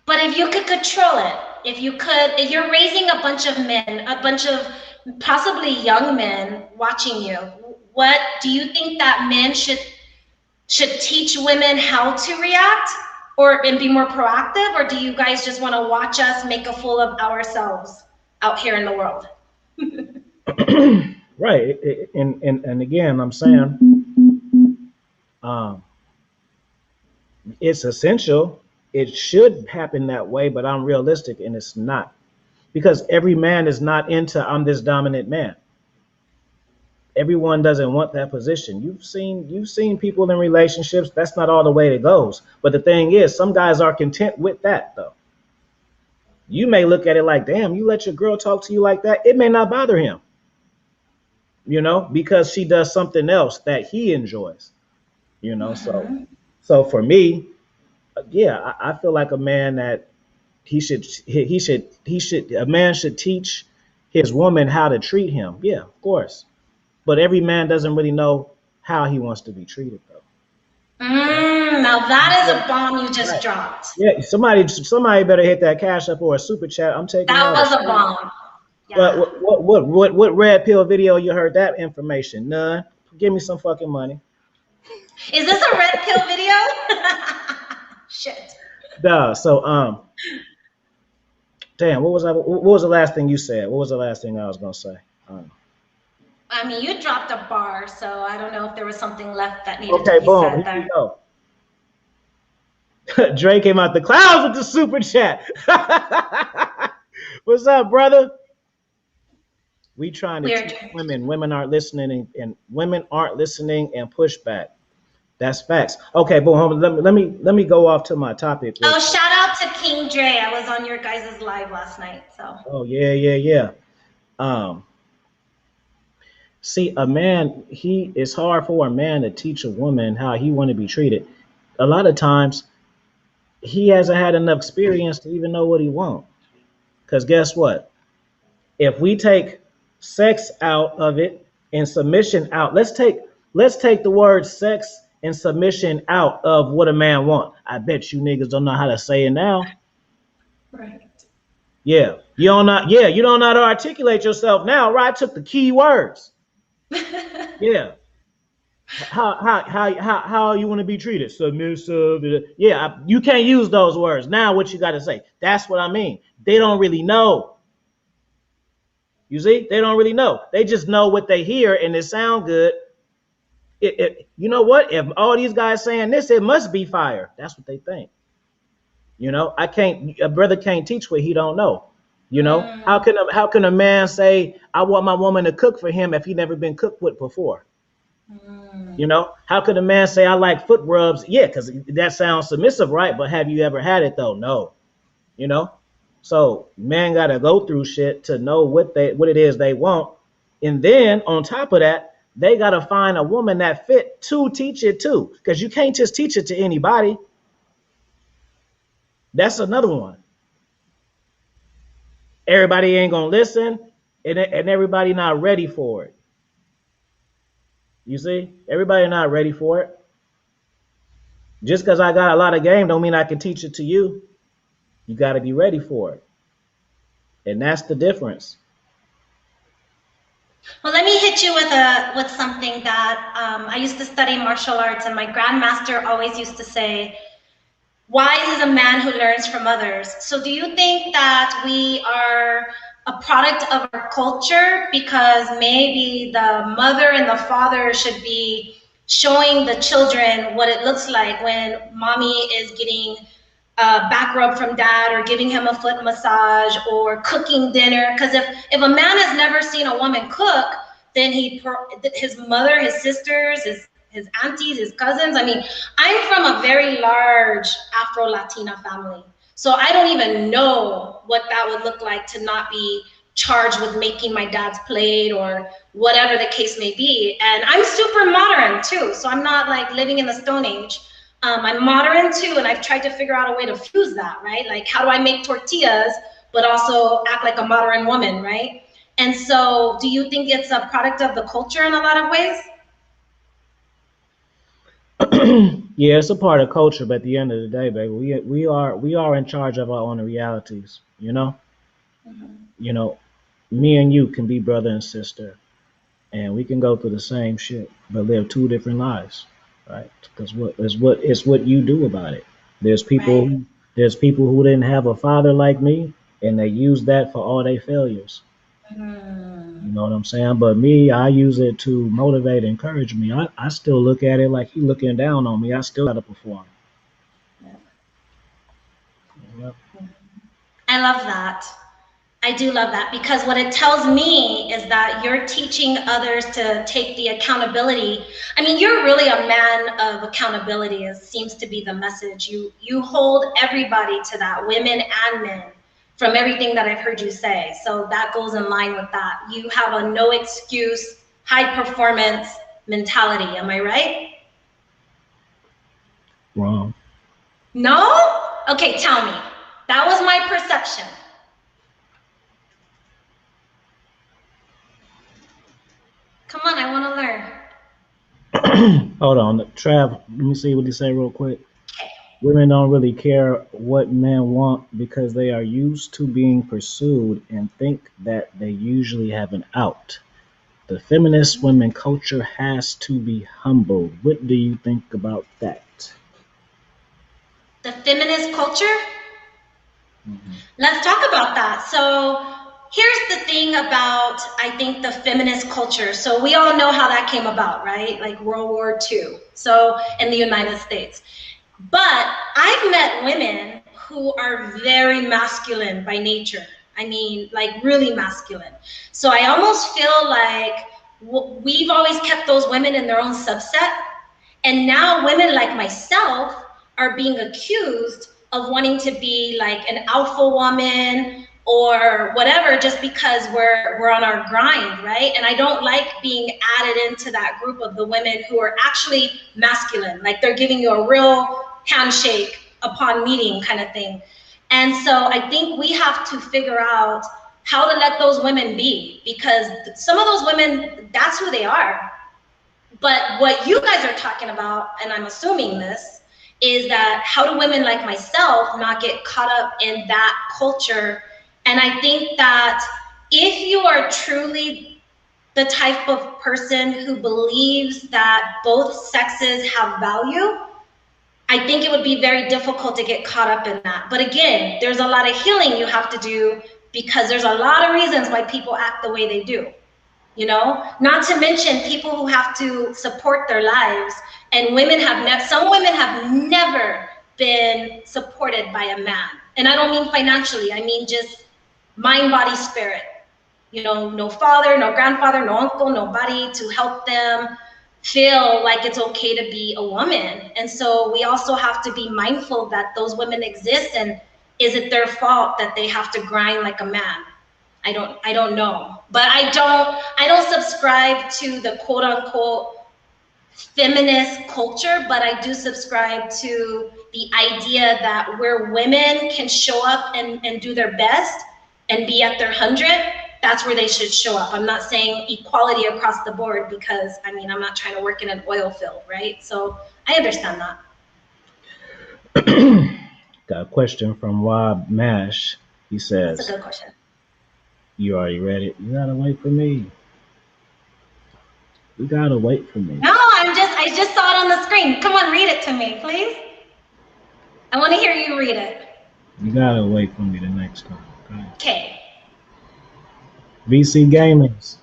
But if you could control it, if you're raising a bunch of men, a bunch of possibly young men watching you, what do you think that men should teach women how to react and be more proactive? Or do you guys just want to watch us make a fool of ourselves out here in the world? Right. And again, I'm saying um, it's essential. It should happen that way, but I'm realistic and it's not. Because every man is not into I'm this dominant man. Everyone doesn't want that position. You've seen people in relationships, that's not all the way it goes. But the thing is, some guys are content with that though. You may look at it like, damn, you let your girl talk to you like that. It may not bother him, because she does something else that he enjoys, So, Mm-hmm. so for me, yeah, I feel like a man that a man should teach his woman how to treat him. Yeah, of course. But every man doesn't really know how he wants to be treated, though. Now that is a bomb you just Right. dropped. Yeah, somebody better hit that cash up or a super chat. I'm taking That notes. was a bomb. But Yeah. what red pill video you heard that information? None. Give me some fucking money. Is this a red pill video? Shit. Duh. So damn. What was the last thing you said? What was the last thing I was gonna say? I mean, you dropped a bar, so I don't know if there was something left that needed to Okay, be boom. said Here we there. go. Dre came out the clouds with the super chat. What's up, brother? We trying to Weird. teach women. Women aren't listening, and women aren't listening and push back. That's facts. Okay, boom. Let me go off to my topic. Oh, shout out to King Dre. I was on your guys' live last night. So. Oh yeah. Um, See, a man, it's hard for a man to teach a woman how he want to be treated. A lot of times, he hasn't had enough experience to even know what he wants. Because guess what? If we take sex out of it and submission out, let's take the word sex and submission out of what a man want. I bet you niggas don't know how to say it now. Right. Yeah, you don't know how to articulate yourself now. Right? I took the key words. Yeah. How you want to be treated? Submissive. Yeah, you can't use those words. Now what you got to say? That's what I mean. They don't really know. You see? They don't really know. They just know what they hear and it sound good. You know what? If all these guys saying this, it must be fire. That's what they think. A brother can't teach what he don't know. How can a man say I want my woman to cook for him if he never been cooked with before? How could a man say I like foot rubs? Yeah, because that sounds submissive, right? But have you ever had it though? No. You know, so man got to go through shit to know what it is they want, and then on top of that, they got to find a woman that fit to teach it too, because you can't just teach it to anybody. That's another one. Everybody ain't gonna listen, and everybody not ready for it. You see, everybody not ready for it. Just because I got a lot of game don't mean I can teach it to you. You got to be ready for it, and that's the difference. Well, let me hit you with something that I used to study martial arts, and my grandmaster always used to say, "Wise is a man who learns from others." So, do you think that we are a product of our culture because maybe the mother and the father should be showing the children what it looks like when mommy is getting a back rub from dad or giving him a foot massage or cooking dinner? Because if a man has never seen a woman cook, then his mother, his sisters, his aunties, his cousins. I mean, I'm from a very large Afro-Latina family. So I don't even know what that would look like to not be charged with making my dad's plate or whatever the case may be. And I'm super modern too. So I'm not like living in the Stone Age. I'm modern too, and I've tried to figure out a way to fuse that, right? Like, how do I make tortillas, but also act like a modern woman, right? And so do you think it's a product of the culture in a lot of ways? Yeah, it's a part of culture, but at the end of the day, baby, we are in charge of our own realities. You know, me and you can be brother and sister, and we can go through the same shit, but live two different lives, right? Because what you do about it. There's people Right. who there's people who didn't have a father like me, and they use that for all their failures. You Mm. know what I'm saying? But me, I use it to motivate, encourage me. I still look at it like he looking down on me. I still gotta perform. Yeah. Yep. I love that. I do love that because what it tells me is that you're teaching others to take the accountability. I mean, you're really a man of accountability. It seems to be the message. You hold everybody to that, women and men, from everything that I've heard you say. So that goes in line with that. You have a no excuse, high performance mentality. Am I right? Wrong. No? Okay, tell me. That was my perception. Come on, I want to learn. Hold on, Trav. Let me see what he say real quick. Women don't really care what men want because they are used to being pursued and think that they usually have an out. The feminist women culture has to be humbled. What do you think about that? The feminist culture? Mhm. Let's talk about that. So here's the thing about, I think, the feminist culture. So we all know how that came about, right? Like World War II. So in the United States. But I've met women who are very masculine by nature. I mean, like really masculine. So I almost feel like we've always kept those women in their own subset. And now women like myself are being accused of wanting to be like an alpha woman or whatever just because we're on our grind, right? And I don't like being added into that group of the women who are actually masculine, like they're giving you a real handshake upon meeting kind of thing. And so I think we have to figure out how to let those women be, because some of those women, that's who they are. But what you guys are talking about, and I'm assuming this, is that how do women like myself not get caught up in that culture? And I think that if you are truly the type of person who believes that both sexes have value, I think it would be very difficult to get caught up in that. But again, there's a lot of healing you have to do because there's a lot of reasons why people act the way they do. Not to mention people who have to support their lives, and some women have never been supported by a man. And I don't mean financially, I mean just mind, body, spirit. No father, no grandfather, no uncle, nobody to help them feel like it's okay to be a woman. And so we also have to be mindful that those women exist, and is it their fault that they have to grind like a man? I don't know. But I don't subscribe to the quote unquote feminist culture, but I do subscribe to the idea that where women can show up and do their best and be at their 100, that's where they should show up. I'm not saying equality across the board because I mean I'm not trying to work in an oil field, right? So I understand that. Got a question from Rob Mash. He That's a says, good question. "You already read it. You gotta wait for me. You gotta wait for me. No, I just saw it on the screen. Come on, read it to me, please. I want to hear you read it. You gotta wait for me the next time." Okay. Okay. VC Gamers.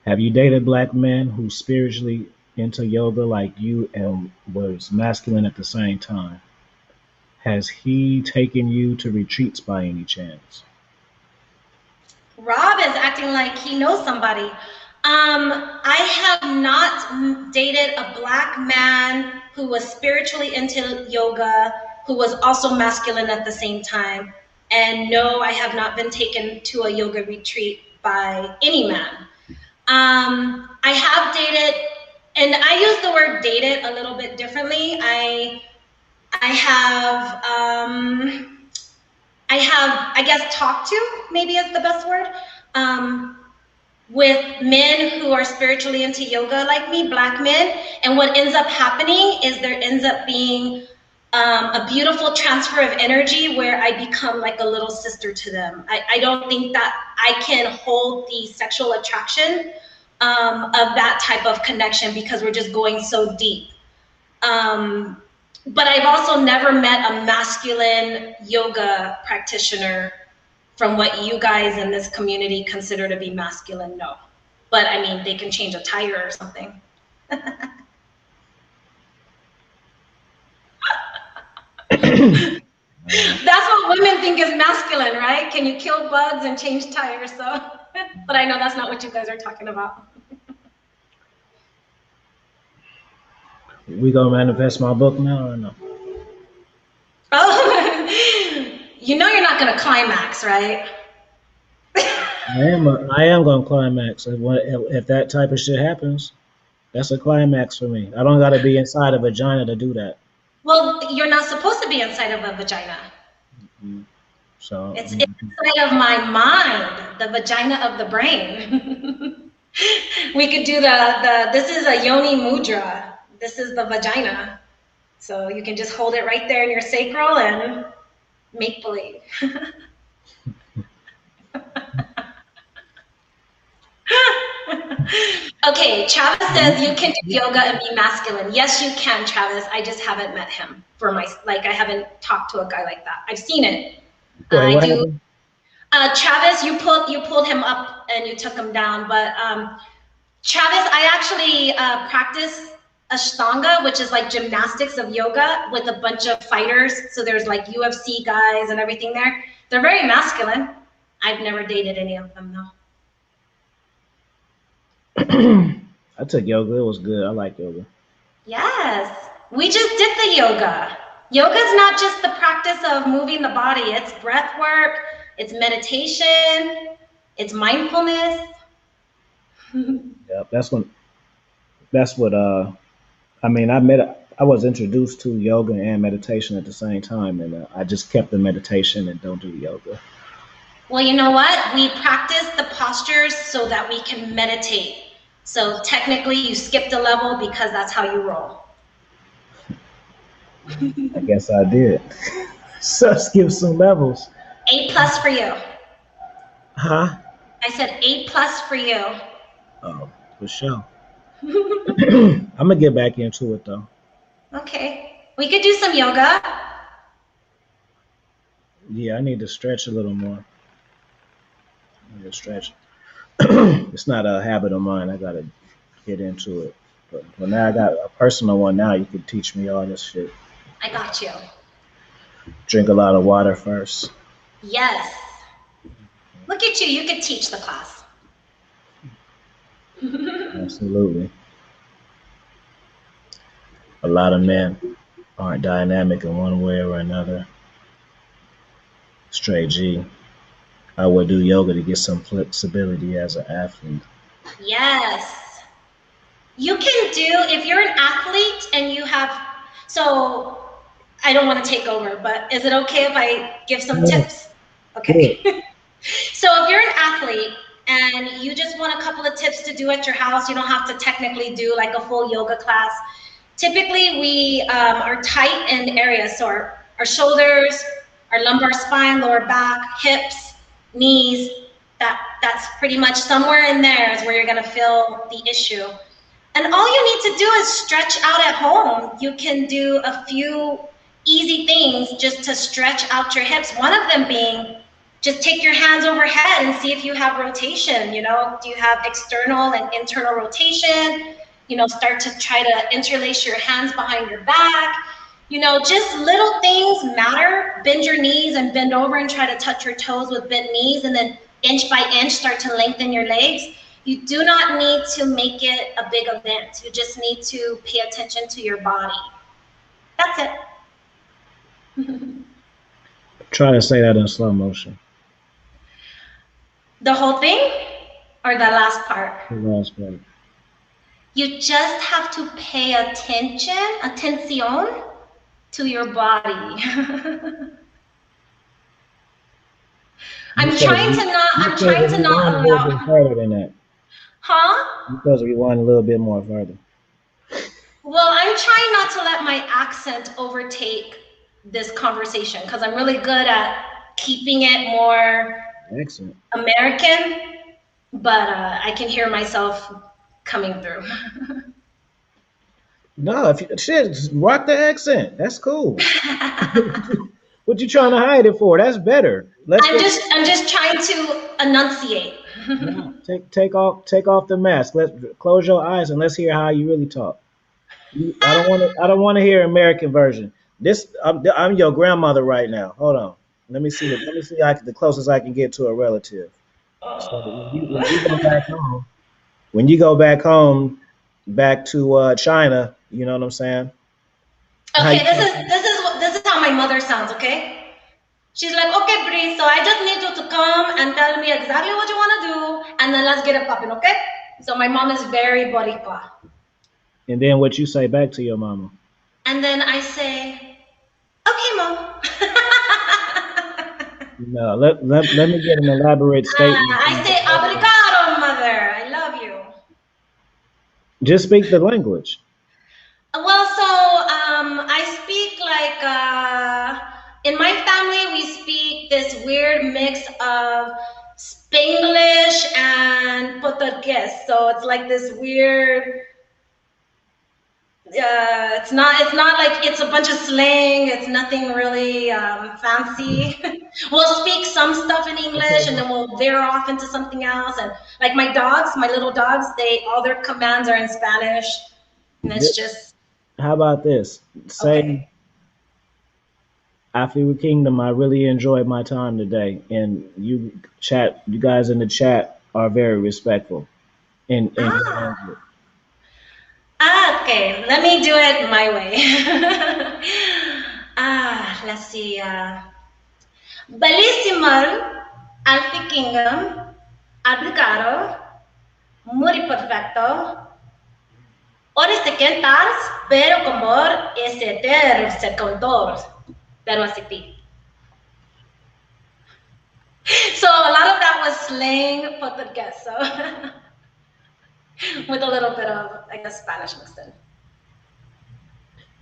Have you dated black men who spiritually into yoga like you and was masculine at the same time? Has he taken you to retreats by any chance? Rob is acting like he knows somebody. I have not dated a black man who was spiritually into yoga, who was also masculine at the same time. And no, I have not been taken to a yoga retreat by any man. I have dated, and I use the word dated a little bit differently. I have I have, I guess, talked to, maybe is the best word, with men who are spiritually into yoga like me, Black men. And what ends up happening is there ends up being a beautiful transfer of energy where I become like a little sister to them. I don't think that I can hold the sexual attraction of that type of connection because we're just going so deep. But I've also never met a masculine yoga practitioner from what you guys in this community consider to be masculine, no. But I mean, they can change a tire or something. That's what women think is masculine, right? Can you kill bugs and change tires? So, but I know that's not what you guys are talking about. We gonna manifest my book now or no? Oh, you know you're not gonna climax, right? I am gonna climax. If that type of shit happens, that's a climax for me. I don't gotta be inside a vagina to do that. Well, you're not supposed to be inside of a vagina. So It's inside of my mind, the vagina of the brain. We could do this is a yoni mudra. This is the vagina. So you can just hold it right there in your sacral and make believe. Okay, Travis says you can do yoga and be masculine. Yes, you can, Travis. I just haven't met him I haven't talked to a guy like that. I've seen it. Wait, I what do. happened? Travis, you pulled him up and you took him down, but Travis, I actually practice Ashtanga, which is like gymnastics of yoga with a bunch of fighters. So there's like UFC guys and everything there. They're very masculine. I've never dated any of them though. I took yoga. It was good. I like yoga. Yes, we just did the yoga. Yoga is not just the practice of moving the body. It's breath work, it's meditation, it's mindfulness. Yeah, that's what I mean, I was introduced to yoga and meditation at the same time, and I just kept the meditation and don't do yoga. Well, you know what? We practice the postures so that we can meditate. So technically you skipped a level because that's how you roll. I guess I did. So skip some levels. A+ for you. Huh? I said A+ for you. Oh, for sure. I'm gonna get back into it though. Okay. We could do some yoga. Yeah, I need to stretch a little more. I need to stretch. It's not a habit of mine. I gotta get into it. But now I got a personal one. Now you can teach me all this shit. I got you. Drink a lot of water first. Yes. Look at you. You could teach the class. Absolutely. A lot of men aren't dynamic in one way or another. Straight G. I would do yoga to get some flexibility as an athlete. Yes. You can do, if you're an athlete and you have, so I don't want to take over, but is it okay if I give some tips? Okay. So if you're an athlete and you just want a couple of tips to do at your house, you don't have to technically do like a full yoga class. Typically we are tight in areas, so our shoulders, our lumbar spine, lower back, hips, knees, that's pretty much somewhere in there is where you're gonna feel the issue. And all you need to do is stretch out at home. You can do a few easy things just to stretch out your hips. One of them being just take your hands overhead and see if you have rotation. You know, do you have external and internal rotation? You know, start to try to interlace your hands behind your back. You know, just little things matter. Bend your knees and bend over and try to touch your toes with bent knees, and then inch by inch start to lengthen your legs. You do not need to make it a big event. You just need to pay attention to your body. That's it. Try to say that in slow motion. The whole thing or the last part? The last part. You just have to pay attention to your body. I'm trying to not. You I'm supposed to trying to rewind not a little bit allow. further than that. Huh? You supposed to rewind a little bit more further. Well, I'm trying not to let my accent overtake this conversation because I'm really good at keeping it more Excellent. American, but I can hear myself coming through. No, if you shit, just rock the accent. That's cool. What you trying to hide it for? That's better. Let's get I'm just trying to enunciate. no, take off the mask. Let's close your eyes and let's hear how you really talk. I don't want to hear American version. This I'm your grandmother right now. Hold on. Let me see the closest I can get to a relative. So when you go back home, when you go back home, back to China, you know what I'm saying? How Okay, you talk? this is how my mother sounds. Okay, she's like, okay, Bree. So I just need you to come and tell me exactly what you want to do, and then let's get it popping. Okay. So my mom is very Boricua, And then what you say back to your mama? and then I say, okay, mom. No, let me get an elaborate statement. I say, obrigado, mother. I love you. Just speak the language. Well, so I speak like in my family we speak this weird mix of Spanglish and Portuguese. So it's like this weird. It's not like it's a bunch of slang. It's nothing really fancy. We'll speak some stuff in Okay, English and well, then we'll veer off into something else. And like my dogs, my little dogs, they all their commands are in Spanish, and it's just how about this? Say okay. after Kingdom, I really enjoyed my time today, and you guys in the chat are very respectful in your Ah, language. okay. Let me do it my way. Let's see. Bellissimo, Alfie Kingdom, Abdicaro, Muri Perfecto, Ores te cantas, pero como ese ter se contor. Pero así. So a lot of that was slang Portuguese, so with a little bit of, I guess, Spanish mixed in.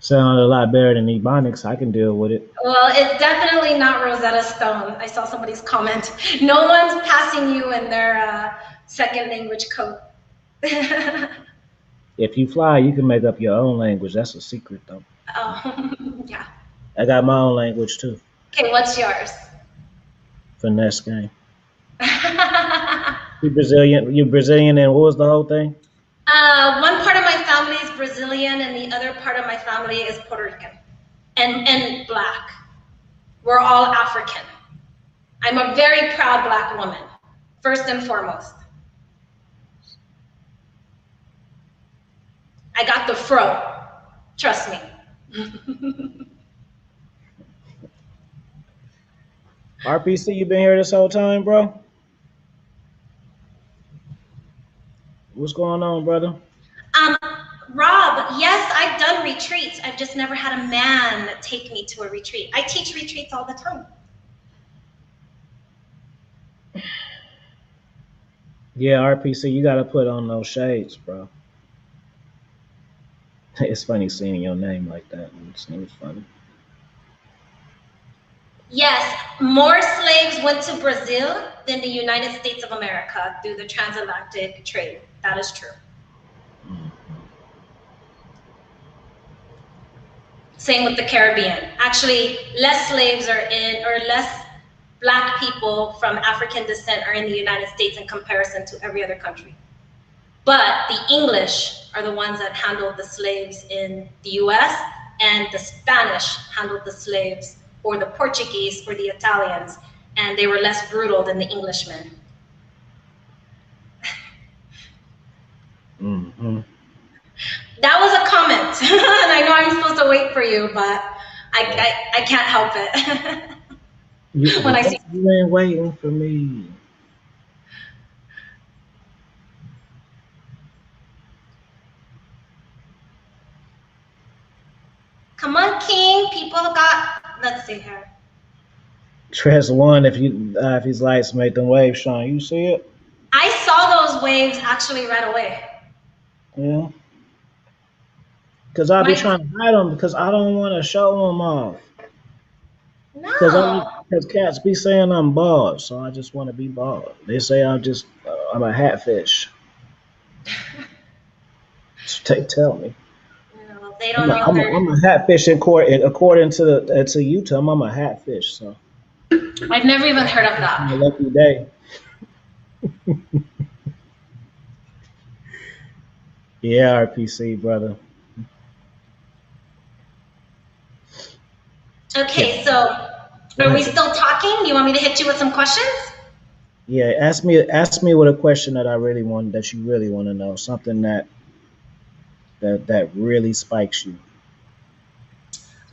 Sounded a lot better than Ebonics. I can deal with it. Well, it's definitely not Rosetta Stone. I saw somebody's comment. No one's passing you in their second language code. If you fly, you can make up your own language. That's a secret, though. Oh, yeah. I got my own language too. Okay, what's yours? Finesse game. You Brazilian? You Brazilian? And what was the whole thing? One part of my family is Brazilian, and the other part of my family is Puerto Rican and Black. We're all African. I'm a very proud Black woman, first and foremost. I got the fro, trust me. RPC, you been here this whole time, bro? What's going on, brother? Um, Rob, yes, I've done retreats. I've just never had a man take me to a retreat. I teach retreats all the time. Yeah, RPC, you gotta put on those shades, bro. It's funny seeing your name like that. It's funny. Yes, more slaves went to Brazil than the United States of America through the transatlantic trade. That is true. Same with the Caribbean. Actually, less slaves are in, or less Black people from African descent are in the United States in comparison to every other country. But the English are the ones that handled the slaves in the US, and the Spanish handled the slaves, or the Portuguese, or the Italians, and they were less brutal than the Englishmen. Mm-hmm. That was a comment, and I know I'm supposed to wait for you, but I can't help it. When I see, You ain't waiting for me. come on, King, people got, let's see here. Press one if these lights make them waves shine. You see it? I saw those waves actually right away. Yeah. Because I'll be My trying to hide them because I don't want to show them off. no. Because cats be saying I'm bald, so I just want to be bald. They say I'm a hatfish. So tell me. No, they don't know I'm they're. a hatfish in court, and according to Utah, I'm a hatfish. So I've never even heard of it's my that. lucky day. Yeah, RPC brother. Yeah. Okay, so Go are we ahead. still talking? You want me to hit you with some questions? Yeah, ask me what a question that I really want that you really want to know. Something that really spikes you.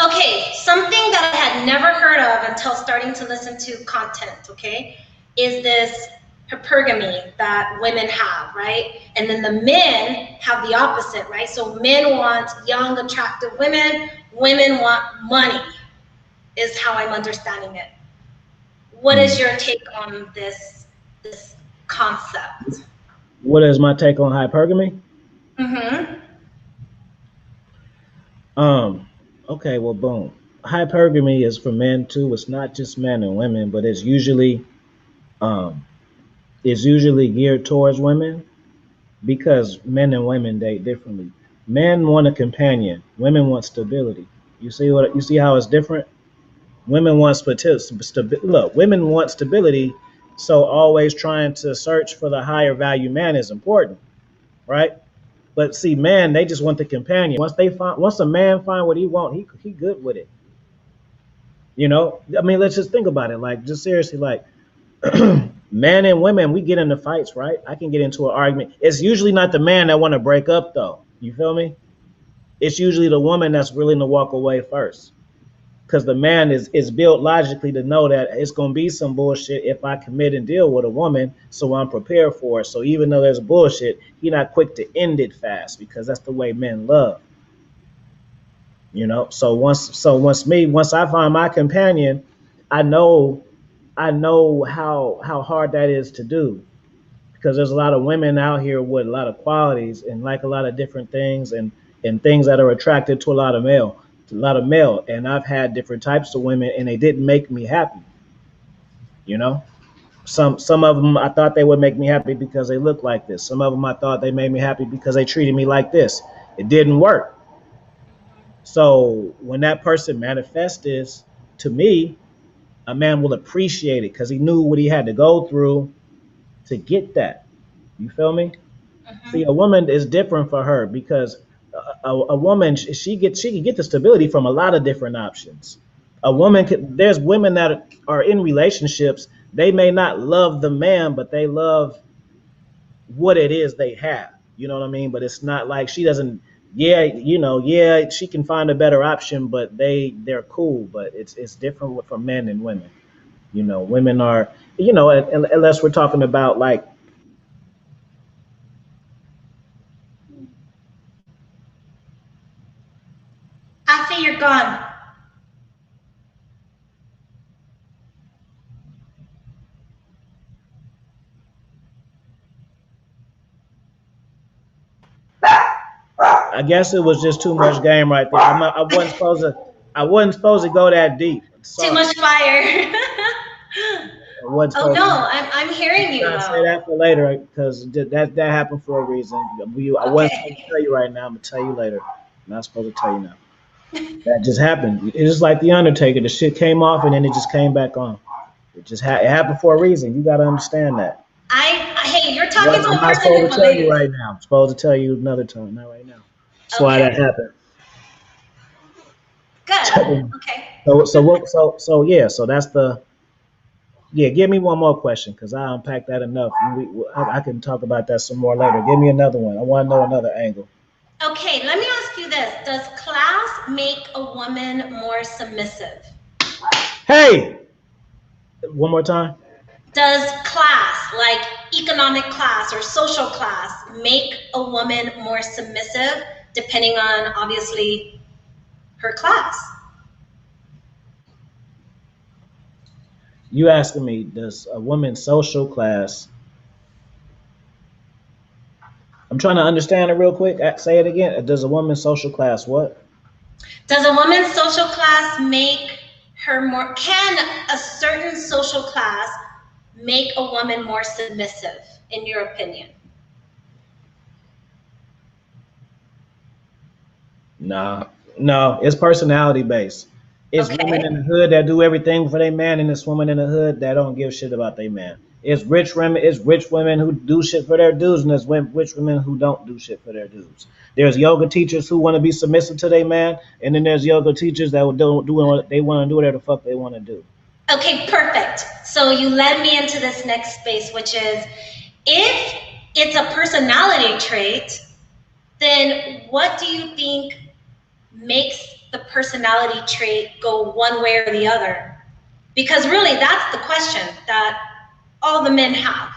Okay, something that I had never heard of until starting to listen to content, okay, is this hypergamy that women have, right? And then the men have the opposite, right? So men want young, attractive women, women want money, is how I'm understanding it. What is Hmm. your take on this concept? What is my take on hypergamy? Mm-hmm. Um. Okay. Well, boom. Hypergamy is for men too. It's not just men and women, but um it's usually geared towards women because men and women date differently. Men want a companion. Women want stability. You see how it's different? Women want look, women want stability, so always trying to search for the higher value man is important, right? But see, man, they just want the companion. Once a man find what he want, he good with it. You know, I mean, let's just think about it. Like, just seriously, like, men and women, we get into fights, right? I can get into an argument. It's usually not the man that want to break up, though. You feel me? It's usually the woman that's willing to walk away first. Because the man is built logically to know that it's gonna be some bullshit if I commit and deal with a woman, so I'm prepared for it. So even though there's bullshit, he's not quick to end it fast because that's the way men love. You know. Once I find my companion, I know I know how hard that is to do because there's a lot of women out here with a lot of qualities and like a lot of different things and things that are attracted to a lot of male. And I've had different types of women, and they didn't make me happy. You know, some of them I thought they would make me happy because they looked like this. Some of them I thought they made me happy because they treated me like this. It didn't work. So when that person manifests this to me, a man will appreciate it because he knew what he had to go through to get that. You feel me? See, Mm-hmm. a woman is different for her because a woman she can get the stability from a lot of different options. There's women that are in relationships. They may not love the man, but they love what it is they have. You know what I mean? But it's not like she doesn't. Yeah, yeah, she can find a better option, but they're cool. But it's different for men and women. You know, women are, unless we're talking about like, Afi, you're gone. I guess it was just too much game right there. I wasn't supposed to go that deep. Too Sorry, much fire. I wasn't Oh supposed no, to. I'm hearing you Trying to say though. that for later because that happened for a reason. I wasn't supposed to Okay. tell you right now. I'm gonna tell you later. I'm not supposed to tell you now. That just happened. It's just like the Undertaker. The shit came off and then it just came back on. It happened for a reason. You got to understand that. Hey, you're talking to I'm a not person who supposed to tell you believes. right now. I'm supposed to tell you another time, not right now. That's why that Okay. happened. Good. Okay. Yeah. So that's the yeah. Give me one more question because I unpacked that enough. I can talk about that some more later. Give me another one. I want to know another angle. Okay, let me ask you this. Does class make a woman more submissive? Hey, one more time. Does class, like economic class or social class, make a woman more submissive depending on obviously her class? You asking me, does a woman's social class? I'm trying to understand it real quick. Say it again. Does a woman's social class what? Does a woman's social class make her more, can a certain social class make a woman more submissive, in your opinion? Nah, no, it's personality based. It's women in Okay. the hood that do everything for their man, and it's women in the hood that don't give shit about their man. It's rich women who do shit for their dudes, and it's rich women who don't do shit for their dudes. There's yoga teachers who want to be submissive to their man, and then there's yoga teachers that don't do what they want to do, whatever the fuck they want to do. Okay, perfect. So you led me into this next space, which is, if it's a personality trait, then what do you think makes the personality trait go one way or the other? Because really, that's the question that all the men have.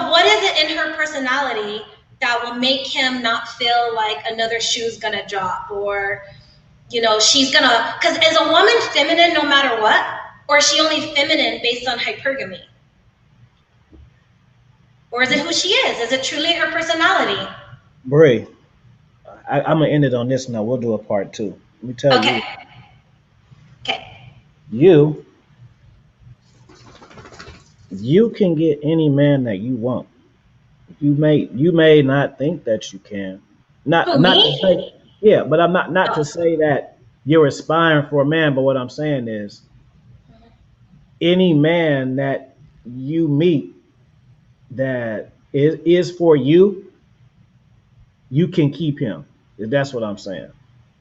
What is it in her personality that will make him not feel like another shoe's gonna drop, or she's gonna, because is a woman feminine no matter what, or is she only feminine based on hypergamy? Or is it who she is? Is it truly her personality? Bree, I'm gonna end it on this now. We'll do a part two. Let me tell Okay. you, Okay. you you can get any man that you want. You may not think that you can. Who, Not to me? say, yeah, but I'm not to Oh. say that you're aspiring for a man, but what I'm saying is any man that you meet that is for you, you can keep him. That's what I'm saying.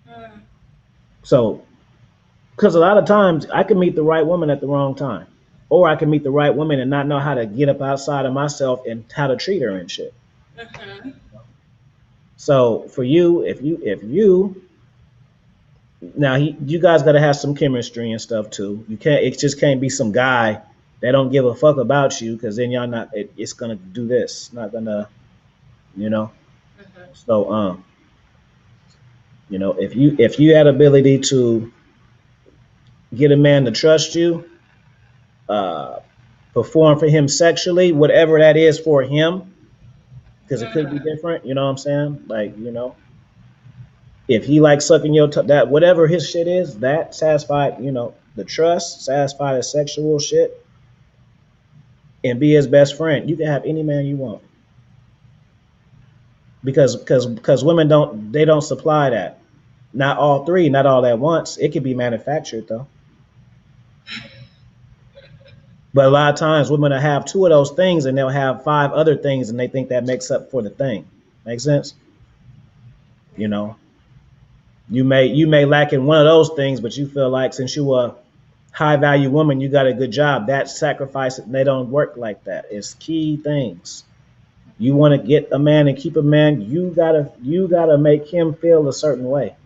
Mm. So, because a lot of times I can meet the right woman at the wrong time, or I can meet the right woman and not know how to get up outside of myself and how to treat her and shit. Mm-hmm. So for you, if you now you guys got to have some chemistry and stuff too. You can't, it just can't be some guy that don't give a fuck about you, because then y'all not, it's gonna do this. It's not gonna, you know. Mm-hmm. So if you had ability to get a man to trust you, uh, perform for him sexually, whatever that is for him, because it could be Mm-hmm. different. You know what I'm saying? Like, if he likes sucking your that whatever his shit is, that satisfied, the trust, satisfy the sexual shit, and be his best friend. You can have any man you want, because women don't supply that. Not all three, not all at once. It could be manufactured though. But a lot of times women will have two of those things and they'll have five other things and they think that makes up for the thing. Make sense? You know, you may lack in one of those things, but you feel like since you a high value woman, you got a good job. That sacrifice, they don't work like that. It's key things. You want to get a man and keep a man, you gotta make him feel a certain way.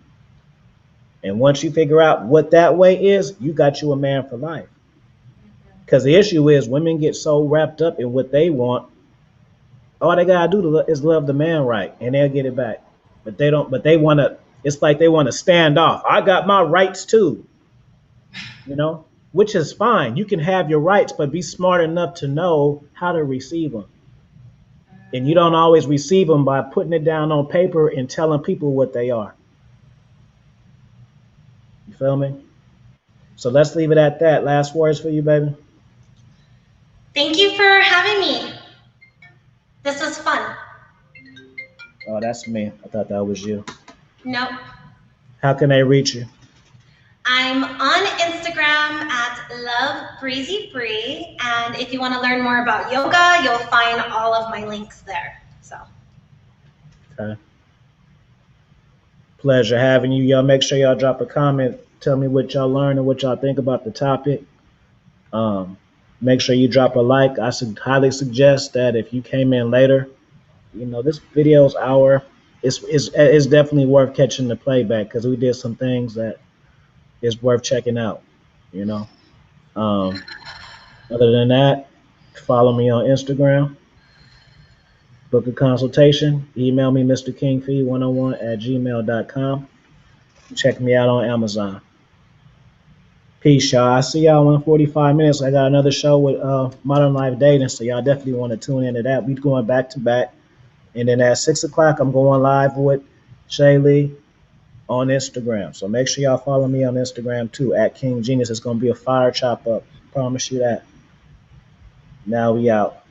And once you figure out what that way is, you got you a man for life. Because the issue is women get so wrapped up in what they want, all they gotta do is love the man right, and they'll get it back. But they don't. But they wanna. It's like they want to stand off. I got my rights too, which is fine. You can have your rights, but be smart enough to know how to receive them. And you don't always receive them by putting it down on paper and telling people what they are. You feel me? So let's leave it at that. Last words for you, baby. Thank you for having me. This was fun. Oh, that's me. I thought that was you. Nope. How can they reach you? I'm on Instagram at LoveBreezyBree, and if you want to learn more about yoga, you'll find all of my links there. So. Okay. Pleasure having you. Y'all make sure y'all drop a comment. Tell me what y'all learned and what y'all think about the topic. Um, Make sure you drop a like. I highly suggest that if you came in later, this video's hour. It's definitely worth catching the playback because we did some things that is worth checking out. You know. Um, Other than that, follow me on Instagram. Book a consultation. Email me mrkingfee101 at gmail.com. Check me out on Amazon. Peace, y'all. I see y'all in 45 minutes. I got another show with Modern Life Dating, so y'all definitely want to tune into that. We going back to back. And then at 6 o'clock, I'm going live with Shaylee on Instagram. So make sure y'all follow me on Instagram too, at King Genius. It's gonna be a fire chop up. Promise you that. Now we out.